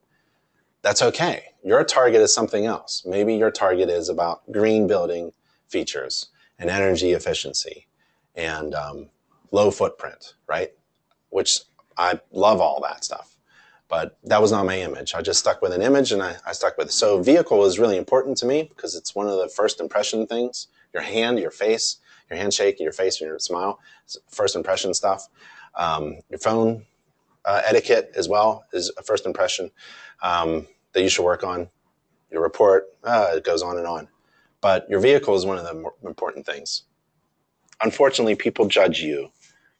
that's okay. Your target is something else. Maybe your target is about green building features and energy efficiency and low footprint, right? Which I love all that stuff. But that was not my image. I just stuck with an image, and I stuck with it. So vehicle is really important to me because it's one of the first impression things. Your hand, your face, your handshake, your face, your smile, first impression stuff. Your phone etiquette as well is a first impression. that you should work on. Your report, it goes on and on. But your vehicle is one of the more important things. Unfortunately, people judge you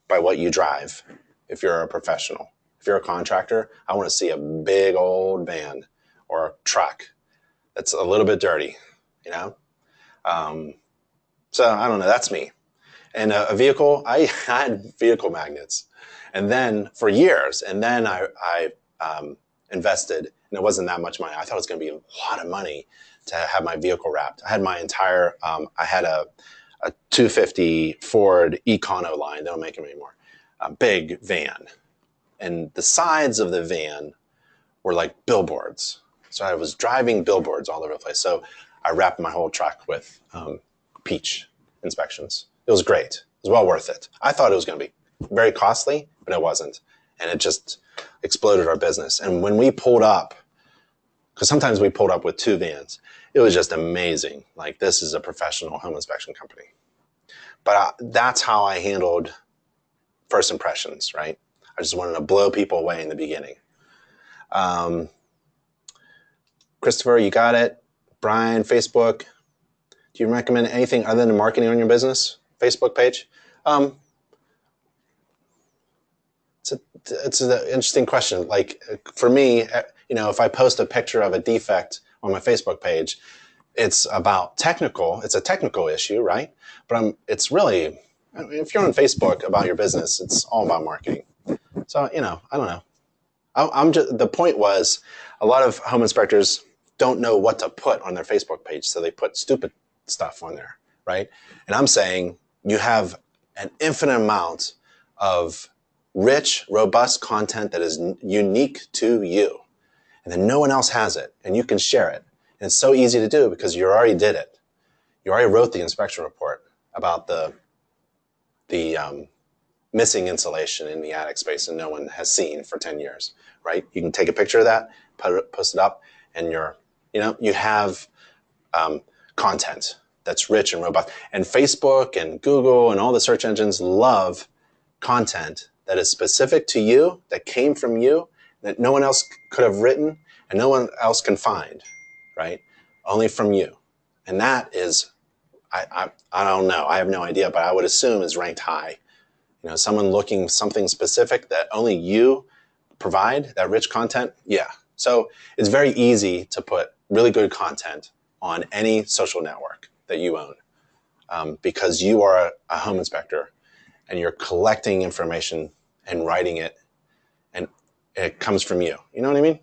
by what you drive if you're a professional. If you're a contractor, I want to see a big old van or a truck that's a little bit dirty, you know? So I don't know, that's me. And a vehicle, I had vehicle magnets. And then for years, and then I invested, and it wasn't that much money. I thought it was going to be a lot of money to have my vehicle wrapped. I had my entire, I had a 250 Ford Econo line. They don't make them anymore. A big van. And the sides of the van were like billboards. So I was driving billboards all over the place. So I wrapped my whole truck with peach inspections. It was great. It was well worth it. I thought it was going to be very costly, but it wasn't. And it just exploded our business. And when we pulled up, because sometimes we pulled up with 2 vans, it was just amazing. Like, this is a professional home inspection company. But that's how I handled first impressions, right? I just wanted to blow people away in the beginning. Christopher, you got it. Brian, Facebook. Do you recommend anything other than marketing on your business Facebook page? It's an interesting question. Like, for me, you know, if I post a picture of a defect on my Facebook page, it's about technical. It's a technical issue, right? But it's really, I mean, if you're on Facebook about your business, it's all about marketing. So, you know, I don't know. The point was, a lot of home inspectors don't know what to put on their Facebook page, so they put stupid stuff on there, right? And I'm saying you have an infinite amount of rich, robust content that is unique to you, and then no one else has it, and you can share it. And it's so easy to do because you already did it. You already wrote the inspection report about the missing insulation in the attic space and no one has seen for 10 years, right? You can take a picture of that, post it up, and you have content that's rich and robust. And Facebook and Google and all the search engines love content that is specific to you, that came from you, that no one else could have written and no one else can find, right? Only from you. And that is, I don't know, I have no idea, but I would assume is ranked high. You know, someone looking something specific that only you provide, that rich content, yeah. So it's very easy to put really good content on any social network that you own because you are a home inspector and you're collecting information and writing it, and it comes from you. You know what I mean?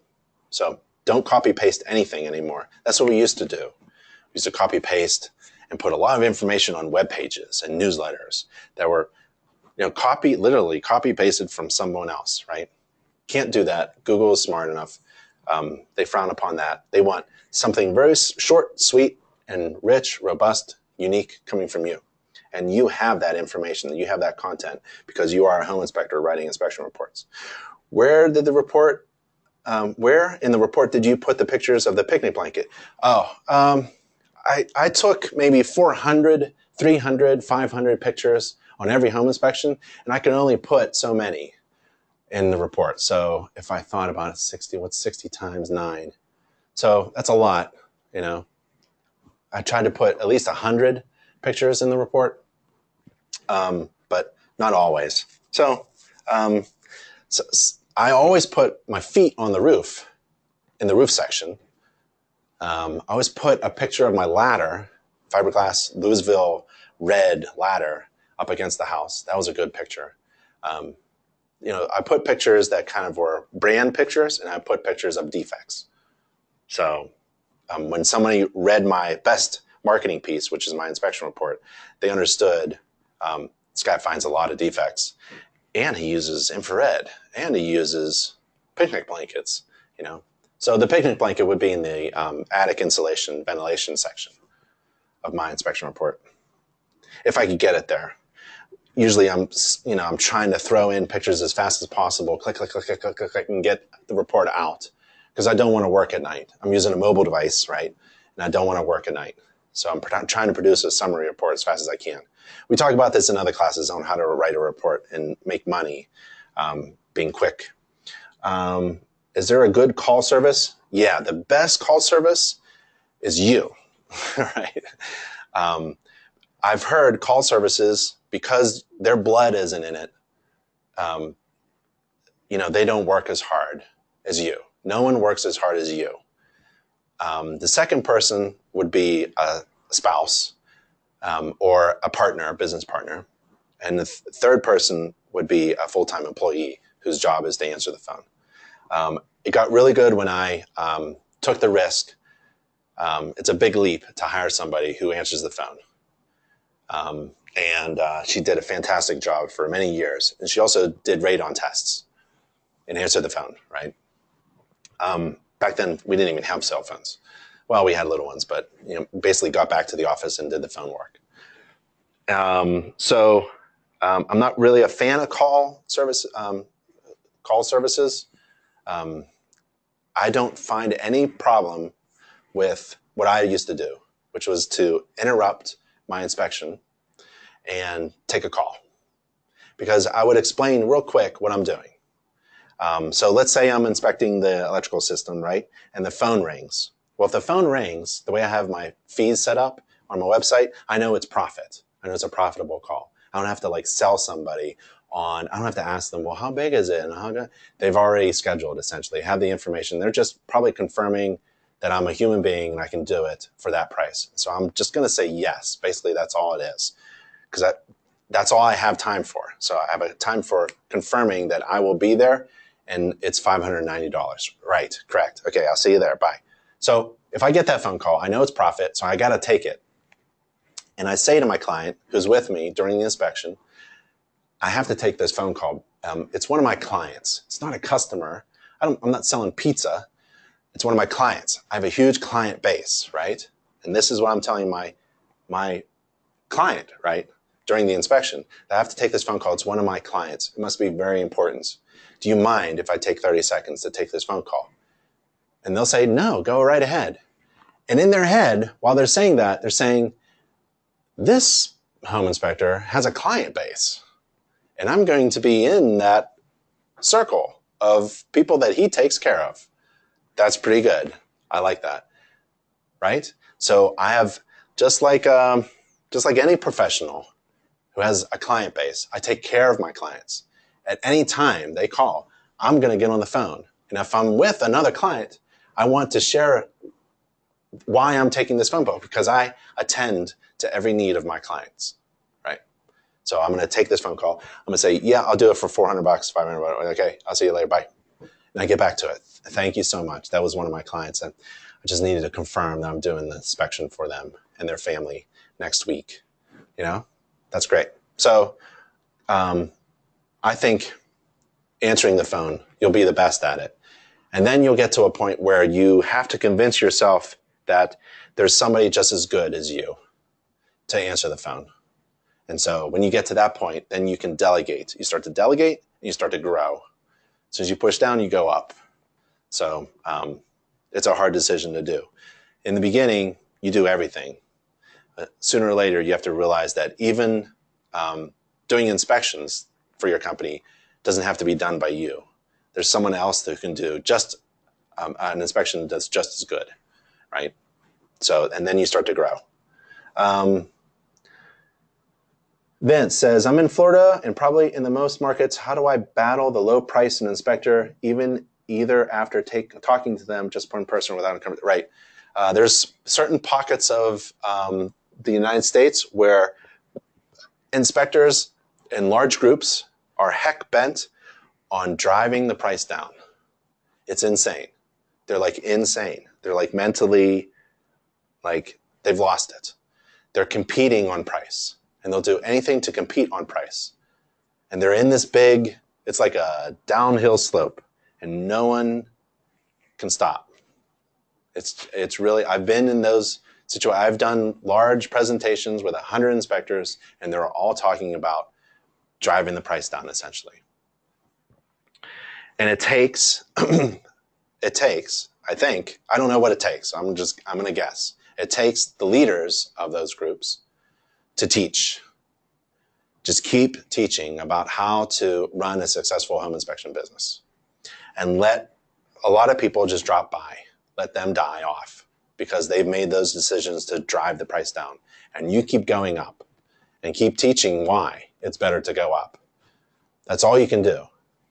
So don't copy paste anything anymore. That's what we used to do. We used to copy paste and put a lot of information on web pages and newsletters that were, you know, literally copy pasted from someone else, right? Can't do that. Google is smart enough. They frown upon that. They want something very short, sweet, and rich, robust, unique coming from you. And you have that information, you have that content because you are a home inspector writing inspection reports. Where in the report did you put the pictures of the picnic blanket? Oh, I took maybe 400, 300, 500 pictures on every home inspection, and I could only put so many in the report. So if I thought about it, what's 60 times 9? So that's a lot, you know. I tried to put at least 100 pictures in the report, but not always. So I always put my feet on the roof, in the roof section. I always put a picture of my ladder, fiberglass Louisville red ladder, up against the house. That was a good picture. You know, I put pictures that kind of were brand pictures, and I put pictures of defects. So when somebody read my best marketing piece, which is my inspection report, they understood this guy finds a lot of defects, and he uses infrared, and he uses picnic blankets, you know. So the picnic blanket would be in the attic insulation ventilation section of my inspection report, if I could get it there. Usually I'm trying to throw in pictures as fast as possible, click, click, click, click, click, click, click, and get the report out, because I don't want to work at night. I'm using a mobile device, right? And I don't want to work at night. So I'm trying to produce a summary report as fast as I can. We talk about this in other classes on how to write a report and make money, being quick. Is there a good call service? yeah, the best call service is you, right? I've heard call services, because their blood isn't in it, they don't work as hard as you. No one works as hard as you. The second person would be a spouse or a partner, a business partner. And the third person would be a full-time employee whose job is to answer the phone. It got really good when I took the risk. It's a big leap to hire somebody who answers the phone. And she did a fantastic job for many years. And she also did radon tests and answered the phone, right? Back then, we didn't even have cell phones. Well, we had little ones, but basically got back to the office and did the phone work. So I'm not really a fan of call services. I don't find any problem with what I used to do, which was to interrupt my inspection and take a call, because I would explain real quick what I'm doing. So let's say I'm inspecting the electrical system, right? And the phone rings. Well, if the phone rings, the way I have my fees set up on my website, I know it's profit. I know it's a profitable call. I don't have to sell somebody I don't have to ask them, well, how big is it? And they've already scheduled, essentially, have the information. They're just probably confirming that I'm a human being and I can do it for that price. So I'm just going to say yes. Basically, that's all it is, because that's all I have time for. So I have a time for confirming that I will be there, and it's $590. Right, correct. Okay, I'll see you there. Bye. So if I get that phone call, I know it's profit, so I got to take it. And I say to my client who's with me during the inspection, I have to take this phone call. It's one of my clients. It's not a customer. I'm not selling pizza. It's one of my clients. I have a huge client base, right? And this is what I'm telling my client, right, during the inspection. I have to take this phone call. It's one of my clients. It must be very important. Do you mind if I take 30 seconds to take this phone call? And they'll say, no, go right ahead. And in their head, while they're saying that, they're saying, this home inspector has a client base, and I'm going to be in that circle of people that he takes care of. That's pretty good. I like that, right? So I have, just like any professional who has a client base, I take care of my clients. At any time they call, I'm going to get on the phone. And if I'm with another client, I want to share why I'm taking this phone call, because I attend to every need of my clients, right? So I'm going to take this phone call. I'm going to say, yeah, I'll do it for $400, $500. Okay, I'll see you later. Bye. And I get back to it. Thank you so much. That was one of my clients. And I just needed to confirm that I'm doing the inspection for them and their family next week. That's great. So I think answering the phone, you'll be the best at it. And then you'll get to a point where you have to convince yourself that there's somebody just as good as you to answer the phone. And so when you get to that point, then you can delegate. You start to delegate and you start to grow. As soon as you push down, you go up. So it's a hard decision to do. In the beginning, you do everything. Sooner or later, you have to realize that even doing inspections for your company doesn't have to be done by you. There's someone else who can do just an inspection that's just as good, right? So, and then you start to grow. Vince says, I'm in Florida and probably in the most markets. How do I battle the low price and inspector, either after talking to them just one person without a company? Right. There's certain pockets of the United States where inspectors in large groups are heck bent on driving the price down. It's insane. They're insane. They're mentally, they've lost it. They're competing on price, and they'll do anything to compete on price. And they're in this big, it's like a downhill slope, and no one can stop. It's really, I've been in those situations. I've done large presentations with 100 inspectors, and they're all talking about driving the price down, essentially. And it takes, I think, I don't know what it takes. I'm going to guess. It takes the leaders of those groups to teach. Just keep teaching about how to run a successful home inspection business. And let a lot of people just drop by. let them die off because they've made those decisions to drive the price down. And you keep going up and keep teaching why it's better to go up. That's all you can do.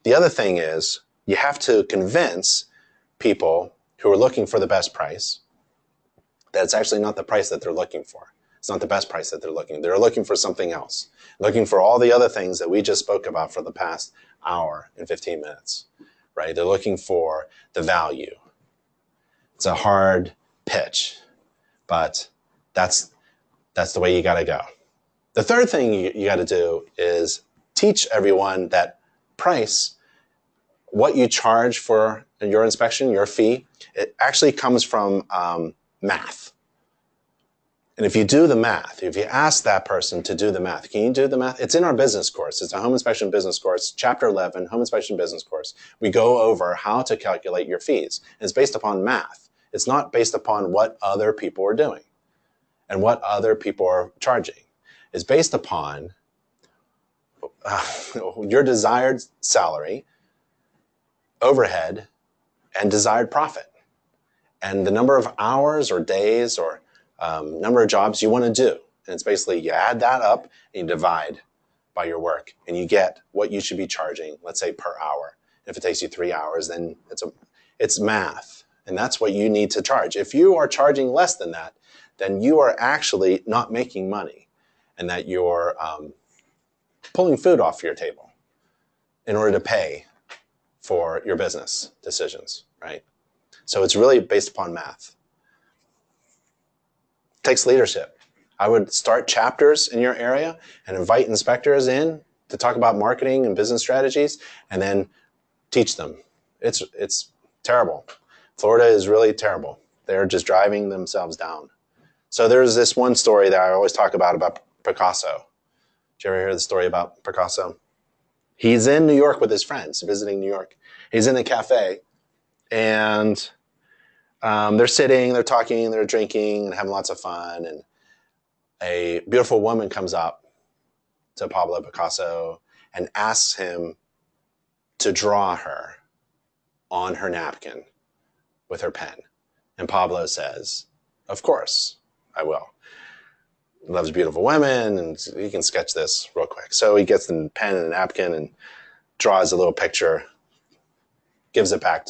The other thing is you have to convince people who are looking for the best price that it's actually not the price that they're looking for. It's not the best price that they're looking. They're looking for something else, looking for all the other things that we just spoke about for the past hour and 15 minutes, right? They're looking for the value. It's a hard pitch, but that's the way you got to go. The third thing you got to do is teach everyone that price, what you charge for your inspection, your fee, it actually comes from math. And if you do the math, if you ask that person to do the math, can you do the math? It's in our business course. It's a home inspection business course, chapter 11, home inspection business course. We go over how to calculate your fees. And it's based upon math. It's not based upon what other people are doing and what other people are charging. It's based upon your desired salary, overhead, and desired profit, and the number of hours or days or number of jobs you want to do. And it's basically you add that up and you divide by your work and you get what you should be charging, let's say per hour. If it takes you 3 hours, then it's math. And that's what you need to charge. If you are charging less than that, then you are actually not making money and that you're pulling food off your table in order to pay for your business decisions, right? So it's really based upon math. It takes leadership. I would start chapters in your area and invite inspectors in to talk about marketing and business strategies and then teach them. It's terrible. Florida is really terrible. They're just driving themselves down. So there's this one story that I always talk about Picasso. Did you ever hear the story about Picasso? He's in New York with his friends, visiting New York. He's in a cafe and they're sitting, they're talking, they're drinking and having lots of fun. And a beautiful woman comes up to Pablo Picasso and asks him to draw her on her napkin with her pen. And Pablo says, of course, I will. He loves beautiful women and he can sketch this real quick. So he gets the pen and a napkin and draws a little picture, gives it back,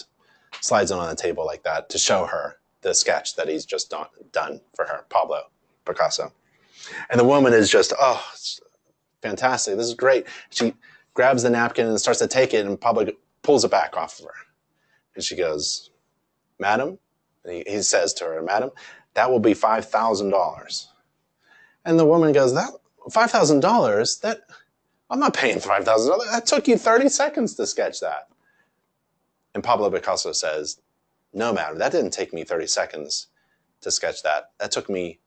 slides it on the table like that to show her the sketch that he's just done for her, Pablo Picasso. And the woman is just, oh, it's fantastic. This is great. She grabs the napkin and starts to take it and Pablo pulls it back off of her. And she goes, madam, and he says to her, madam, that will be $5,000. And the woman goes, that $5,000? That I'm not paying $5,000. That took you 30 seconds to sketch that. And Pablo Picasso says, no, madam, that didn't take me 30 seconds to sketch that. That took me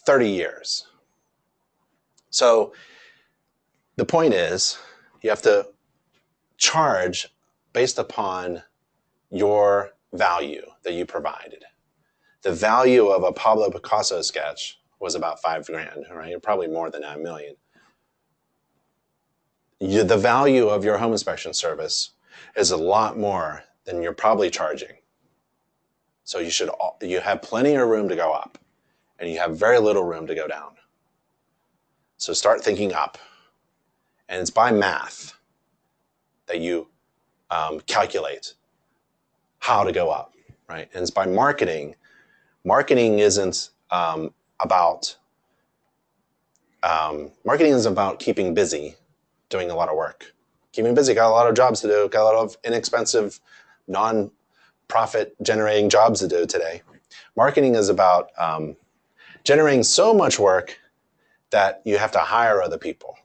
30 years. So the point is, you have to charge based upon your value that you provided. The value of a Pablo Picasso sketch was about $5,000, right? Probably more than that, $1 million. The value of your home inspection service is a lot more than you're probably charging. So you have plenty of room to go up and you have very little room to go down. So start thinking up. And it's by math that you calculate how to go up, right? And it's by marketing. Marketing isn't about keeping busy, doing a lot of work. Keeping busy, got a lot of jobs to do, got a lot of inexpensive, non-profit generating jobs to do today. Marketing is about generating so much work that you have to hire other people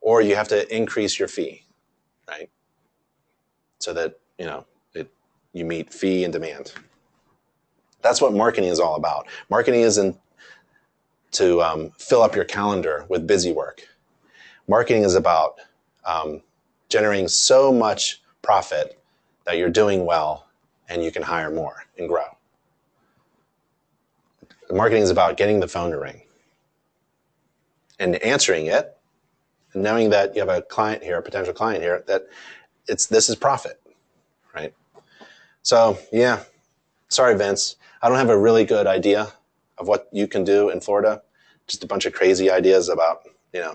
or you have to increase your fee, right? So that, you meet fee and demand. That's what marketing is all about. Marketing isn't to fill up your calendar with busy work. Marketing is about generating so much profit that you're doing well and you can hire more and grow. Marketing is about getting the phone to ring and answering it and knowing that you have a client here, a potential client here, that this is profit, right? So yeah, Sorry, Vince. I don't have a really good idea of what you can do in Florida. Just a bunch of crazy ideas about,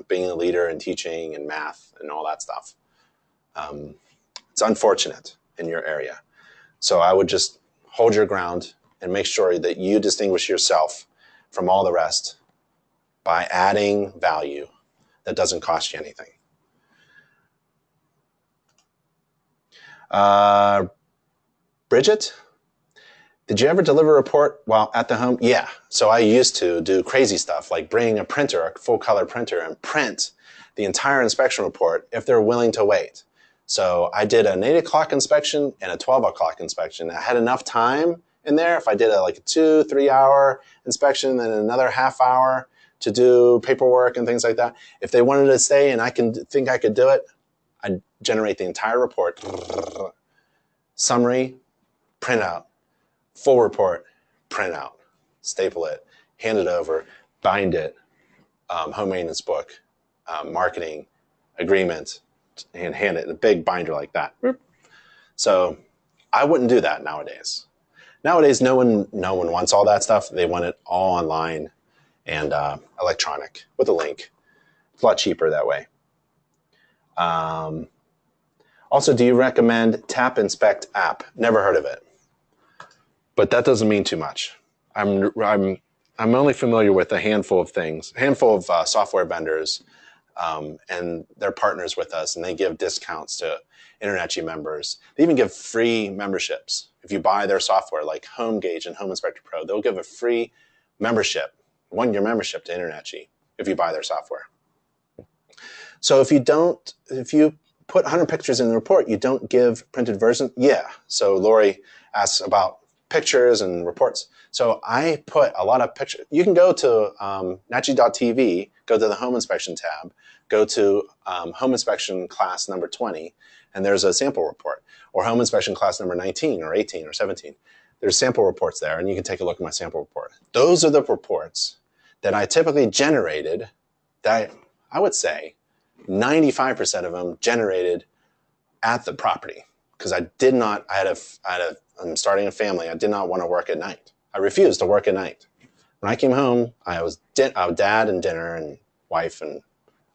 being a leader and teaching and math and all that stuff. It's unfortunate in your area. So I would just hold your ground and make sure that you distinguish yourself from all the rest by adding value that doesn't cost you anything. Bridget, did you ever deliver a report while at the home? Yeah. So I used to do crazy stuff like bring a printer, a full color printer, and print the entire inspection report if they're willing to wait. So I did an 8 o'clock inspection and a 12 o'clock inspection. I had enough time in there. If I did a 2-3 hour inspection and another half hour to do paperwork and things like that, if they wanted to stay and I think I could do it, I'd generate the entire report, summary, print out, full report, print out, staple it, hand it over, bind it, home maintenance book, marketing agreement, and hand it in a big binder like that. So I wouldn't do that nowadays. Nowadays, no one wants all that stuff. They want it all online and electronic with a link. It's a lot cheaper that way. Also, do you recommend Tap Inspect app? Never heard of it, but that doesn't mean too much. I'm only familiar with a handful of things, a handful of software vendors, and they're partners with us, and they give discounts to InterNACHI members. They even give free memberships. If you buy their software like HomeGauge and Home Inspector Pro, they'll give a free membership, 1-year membership to InterNACHI if you buy their software. So if you put 100 pictures in the report, you don't give printed versions? Yeah. So Lori asks about pictures and reports. So I put a lot of pictures. You can go to NACHI.tv, go to the Home Inspection tab, go to Home Inspection class number 20, and there's a sample report, or Home Inspection class number 19 or 18 or 17. There's sample reports there, and you can take a look at my sample report. Those are the reports that I typically generated that I would say 95% of them generated at the property, because I'm starting a family. I did not want to work at night. I refused to work at night. When I came home, I was dad and dinner and wife, and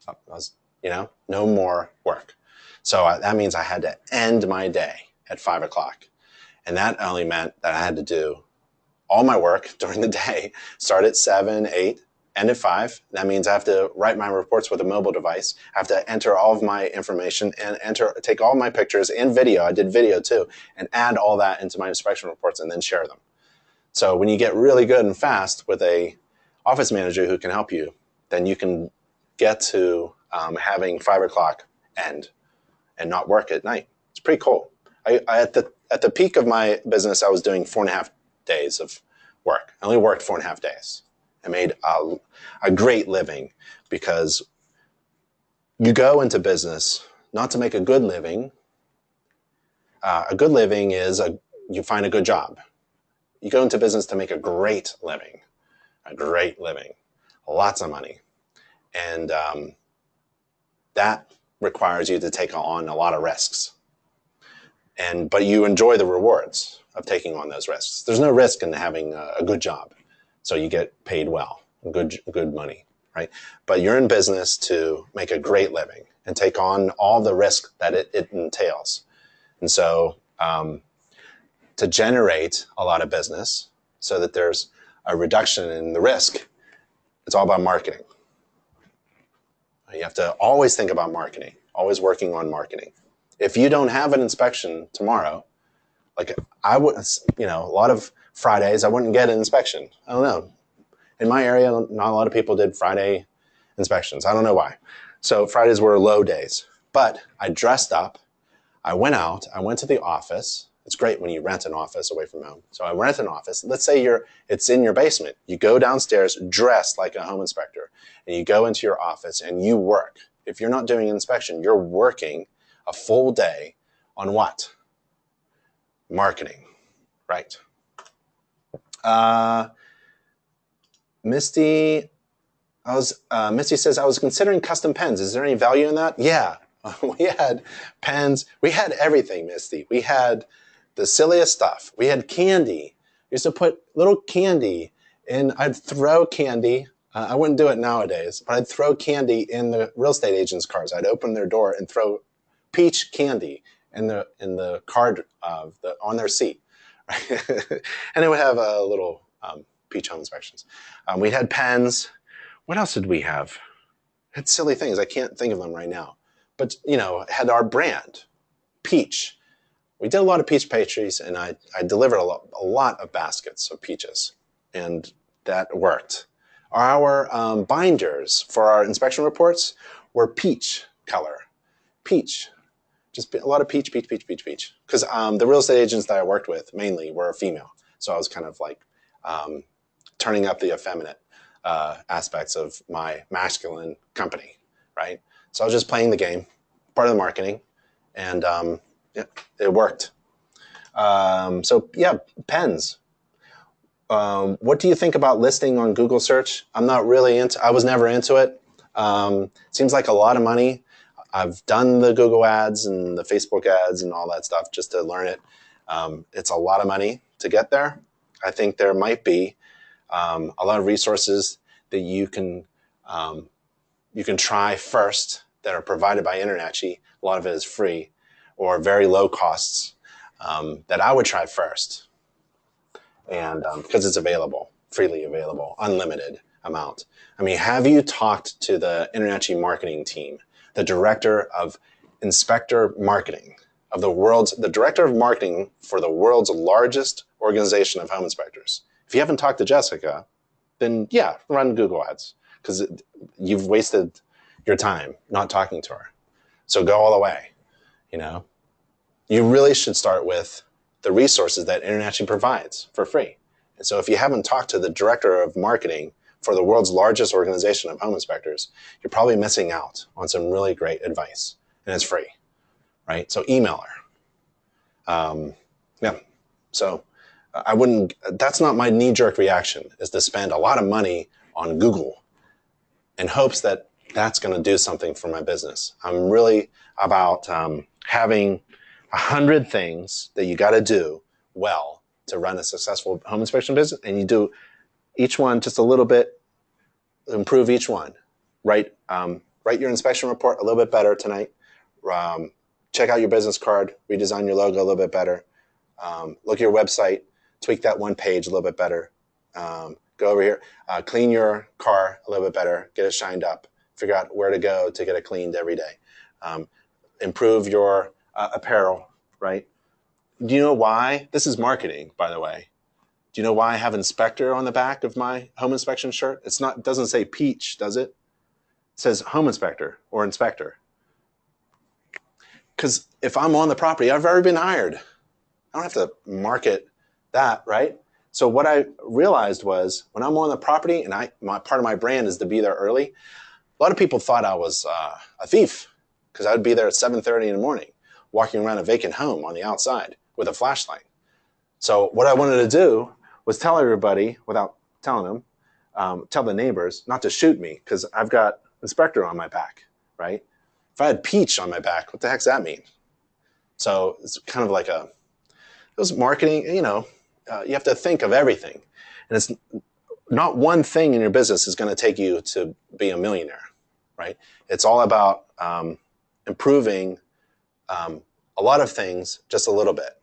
I was, no more work. So that means I had to end my day at 5 o'clock. And that only meant that I had to do all my work during the day, start at 7, 8, end at 5. That means I have to write my reports with a mobile device. I have to enter all of my information and take all my pictures and video. I did video too, and add all that into my inspection reports and then share them. So when you get really good and fast with a office manager who can help you, then you can get to having 5 o'clock end and not work at night. It's pretty cool. At the peak of my business, I was doing 4.5 days of work. I only worked 4.5 days. I made a great living, because you go into business not to make a good living. A good living is you find a good job. You go into business to make a great living, lots of money. And that requires you to take on a lot of risks. But you enjoy the rewards of taking on those risks. There's no risk in having a good job. So you get paid well, good money, right? But you're in business to make a great living and take on all the risk that it entails. And so to generate a lot of business so that there's a reduction in the risk, it's all about marketing. You have to always think about marketing, always working on marketing. If you don't have an inspection tomorrow, like I would, a lot of Fridays, I wouldn't get an inspection. I don't know. In my area, not a lot of people did Friday inspections. I don't know why. So Fridays were low days. But I dressed up. I went out. I went to the office. It's great when you rent an office away from home. So I rent an office. Let's say it's in your basement. You go downstairs dressed like a home inspector, and you go into your office and you work. If you're not doing an inspection, you're working a full day on what? Marketing, right? Misty says, I was considering custom pens. Is there any value in that? Yeah, we had pens. We had everything, Misty. We had the silliest stuff. We had candy. Used to put little candy in, I'd throw candy. I wouldn't do it nowadays, but I'd throw candy in the real estate agents' cars. I'd open their door and throw peach candy in the card on their seat. And it would have a little peach home inspections. We had pens. What else did we have? Had silly things. I can't think of them right now. But, you know, had our brand, Peach. We did a lot of peach pastries, and I delivered a lot of baskets of peaches, and that worked. Our binders for our inspection reports were peach color. Peach. Just a lot of peach, peach, peach, peach, peach. Because the real estate agents that I worked with mainly were female. So I was kind of like turning up the effeminate aspects of my masculine company, right? So I was just playing the game, part of the marketing, and yeah, it worked. So yeah, pens. What do you think about listing on Google search? I'm not really into, I was never into it. Seems like a lot of money. I've done the Google ads and the Facebook ads and all that stuff just to learn it. It's a lot of money to get there. I think there might be a lot of resources that you can try first that are provided by InterNACHI. A lot of it is free or very low costs that I would try first. And because it's available, freely available, unlimited amount. I mean, have you talked to the InterNACHI marketing team, the director of inspector marketing of the director of marketing for the world's largest organization of home inspectors? If you haven't talked to Jessica, then yeah, run Google ads because you've wasted your time not talking to her. So go all the way, you know. You really should start with the resources that InterNACHI provides for free. And so if you haven't talked to the director of marketing for the world's largest organization of home inspectors, you're probably missing out on some really great advice, and it's free, right? So email her. Yeah, so I wouldn't, that's not my knee-jerk reaction, is to spend a lot of money on Google in hopes that that's going to do something for my business. I'm really about having 100 things that you got to do well to run a successful home inspection business, and you do each one just a little bit, improve each one. Write your inspection report a little bit better tonight. Check out your business card, redesign your logo a little bit better. Look at your website, tweak that one page a little bit better. Go over here, clean your car a little bit better, get it shined up, figure out where to go to get it cleaned every day. Improve your apparel, right? Do you know why? This is marketing, by the way. Do you know why I have inspector on the back of my home inspection shirt? It doesn't say peach, does it? It says home inspector or inspector. Because if I'm on the property, I've already been hired. I don't have to market that, right? So what I realized was when I'm on the property and part of my brand is to be there early, a lot of people thought I was a thief because I would be there at 7:30 in the morning, walking around a vacant home on the outside with a flashlight. So what I wanted to do was tell everybody, without telling them, tell the neighbors not to shoot me because I've got inspector on my back, right? If I had peach on my back, what the heck's that mean? So it's kind of like it was marketing, you know, you have to think of everything. And it's not one thing in your business is going to take you to be a millionaire, right? It's all about improving a lot of things just a little bit.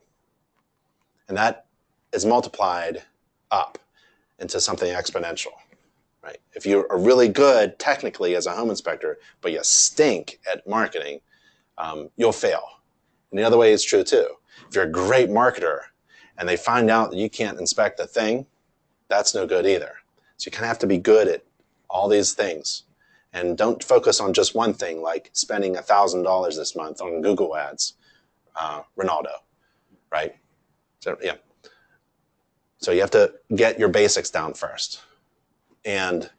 And that is multiplied up into something exponential, right? If you are really good technically as a home inspector, but you stink at marketing, you'll fail. And the other way is true too. If you're a great marketer and they find out that you can't inspect a thing, that's no good either. So you kind of have to be good at all these things. And don't focus on just one thing, like spending $1,000 this month on Google ads, Ronaldo, right? So, yeah. So you have to get your basics down first and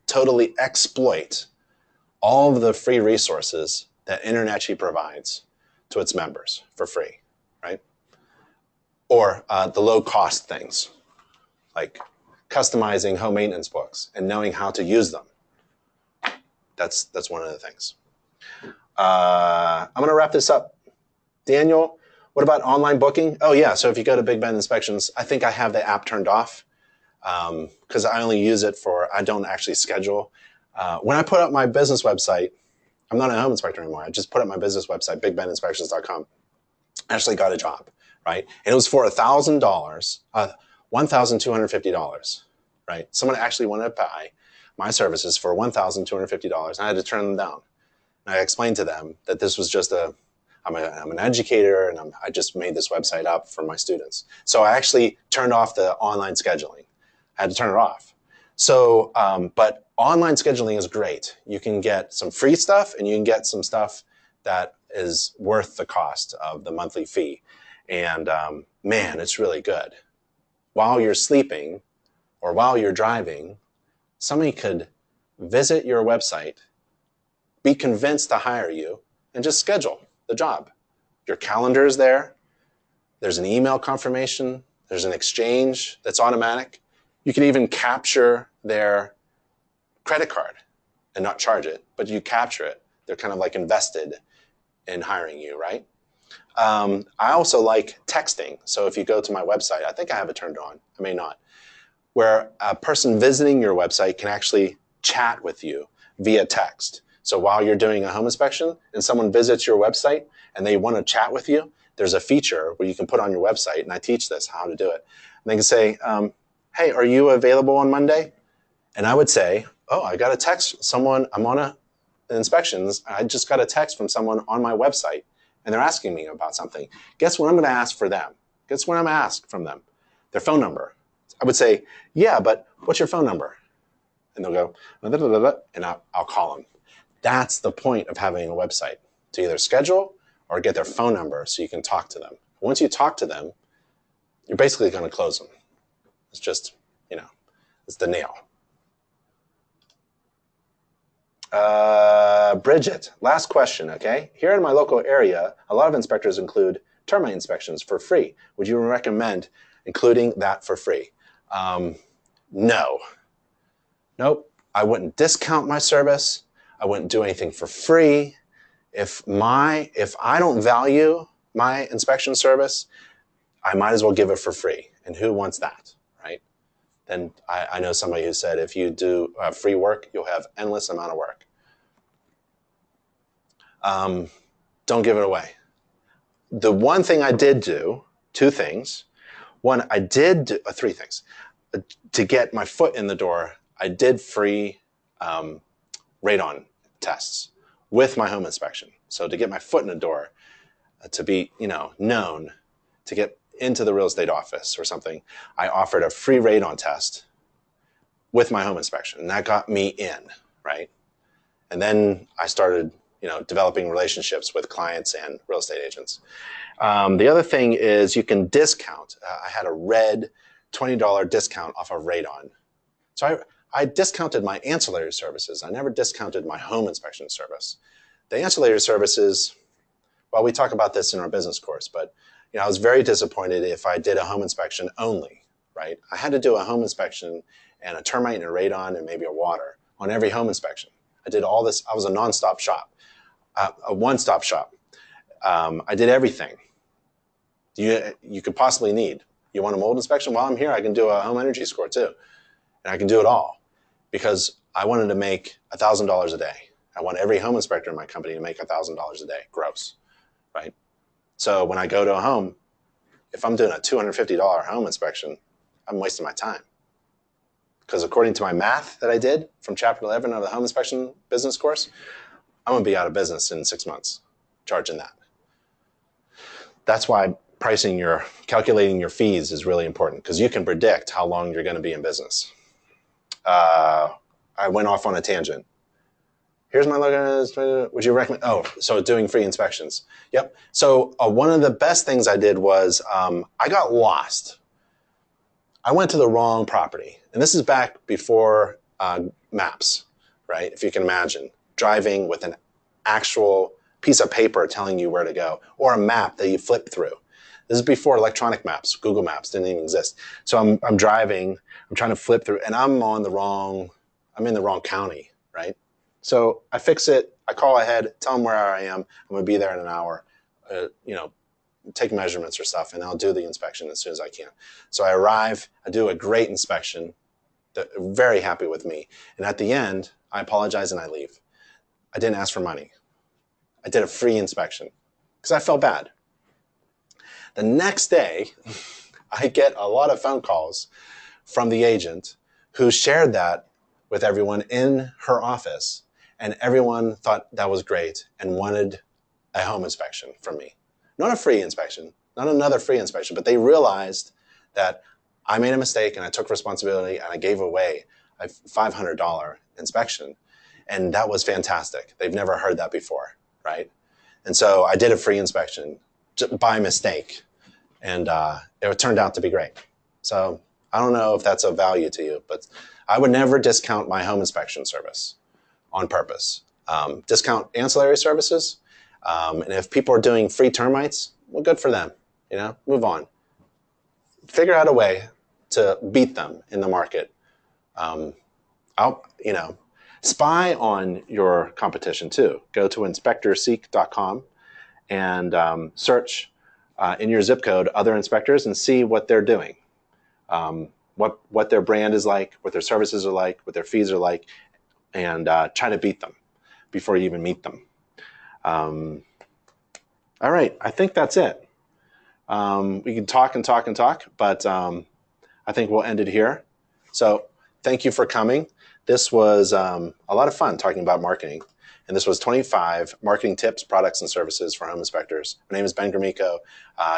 totally exploit all of the free resources that InterNACHI provides to its members for free, right? Or the low-cost things, like customizing home maintenance books and knowing how to use them. That's one of the things. I'm going to wrap this up. Daniel, What about online booking? Oh yeah, so if you go to Big Ben Inspections, I think I have the app turned off because I only use it for, I don't actually schedule. When I put up my business website, I'm not a home inspector anymore. I just put up my business website, bigbeninspections.com. I actually got a job, right? And it was for $1,000, $1,250, right? Someone actually wanted to buy my services for $1,250, and I had to turn them down. And I explained to them that this was just I'm an educator, and I just made this website up for my students. So I actually turned off the online scheduling. I had to turn it off. So, but online scheduling is great. You can get some free stuff, and you can get some stuff that is worth the cost of the monthly fee. And man, it's really good. While you're sleeping or while you're driving, somebody could visit your website, be convinced to hire you, and just schedule the job. Your calendar is there. There's an email confirmation. There's an exchange that's automatic. You can even capture their credit card and not charge it, but you capture it. They're kind of like invested in hiring you, right? I also like texting. So if you go to my website, I think I have it turned on, I may not, where a person visiting your website can actually chat with you via text. So while you're doing a home inspection and someone visits your website and they want to chat with you, there's a feature where you can put on your website, and I teach this, how to do it. And they can say, hey, are you available on Monday? And I would say, oh, I got a text, someone, I'm on inspections, I just got a text from someone on my website, and they're asking me about something. Guess what I'm going to ask for them? Guess what I'm going to ask from them? Their phone number. I would say, yeah, but what's your phone number? And they'll go, blah, blah, blah, blah, and I'll call them. That's the point of having a website, to either schedule or get their phone number so you can talk to them. Once you talk to them, you're basically going to close them. It's just, it's the nail. Bridget, last question, okay? Here in my local area, a lot of inspectors include termite inspections for free. Would you recommend including that for free? No. Nope. I wouldn't discount my service. I wouldn't do anything for free. If I don't value my inspection service, I might as well give it for free. And who wants that, right? Then I know somebody who said, if you do free work, you'll have endless amount of work. Don't give it away. The one thing I did do, two things. One, I did do, three things. To get my foot in the door, I did free radon tests with my home inspection. So to get my foot in the door, to be known, to get into the real estate office or something, I offered a free radon test with my home inspection, and that got me in, right? And then I started developing relationships with clients and real estate agents. The other thing is you can discount. I had a red $20 discount off of radon. So I discounted my ancillary services. I never discounted my home inspection service. The ancillary services, well, we talk about this in our business course, but I was very disappointed if I did a home inspection only, right? I had to do a home inspection and a termite and a radon and maybe a water on every home inspection. I did all this. I was a nonstop shop, a one-stop shop. I did everything you could possibly need. You want a mold inspection? While I'm here, I can do a home energy score too. And I can do it all because I wanted to make $1,000 a day. I want every home inspector in my company to make $1,000 a day, gross, right? So when I go to a home, if I'm doing a $250 home inspection, I'm wasting my time. Because according to my math that I did from Chapter 11 of the home inspection business course, I'm going to be out of business in 6 months, charging that. That's why calculating your fees is really important, because you can predict how long you're going to be in business. I went off on a tangent. Here's my logo. Would you recommend? Oh, so doing free inspections. Yep. So one of the best things I did was I got lost. I went to the wrong property. And this is back before maps, right? If you can imagine driving with an actual piece of paper telling you where to go, or a map that you flip through. This is before electronic maps. Google Maps didn't even exist. So I'm driving, I'm trying to flip through, and I'm in the wrong county, right? So I fix it, I call ahead, tell them where I am, I'm gonna be there in an hour. take measurements or stuff, and I'll do the inspection as soon as I can. So I arrive, I do a great inspection. They're very happy with me. And at the end, I apologize and I leave. I didn't ask for money. I did a free inspection because I felt bad. The next day, I get a lot of phone calls from the agent who shared that with everyone in her office, and everyone thought that was great and wanted a home inspection from me. Not a free inspection, not another free inspection, but they realized that I made a mistake and I took responsibility and I gave away a $500 inspection. And that was fantastic. They've never heard that before, right? And so I did a free inspection by mistake, and it turned out to be great. So I don't know if that's of value to you, but I would never discount my home inspection service on purpose. Discount ancillary services. And if people are doing free termites, well, good for them. You know, move on. Figure out a way to beat them in the market. Spy on your competition too. Go to inspectorseek.com and search in your zip code other inspectors and see what they're doing, what their brand is like, what their services are like, what their fees are like, and try to beat them before you even meet them. All right, I think that's it. We can talk and talk and talk, but I think we'll end it here. So thank you for coming. This was a lot of fun talking about marketing. And this was 25 marketing tips, products, and services for home inspectors. My name is Ben Gromicko.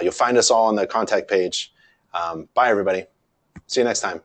You'll find us all on the contact page. Bye, everybody. See you next time.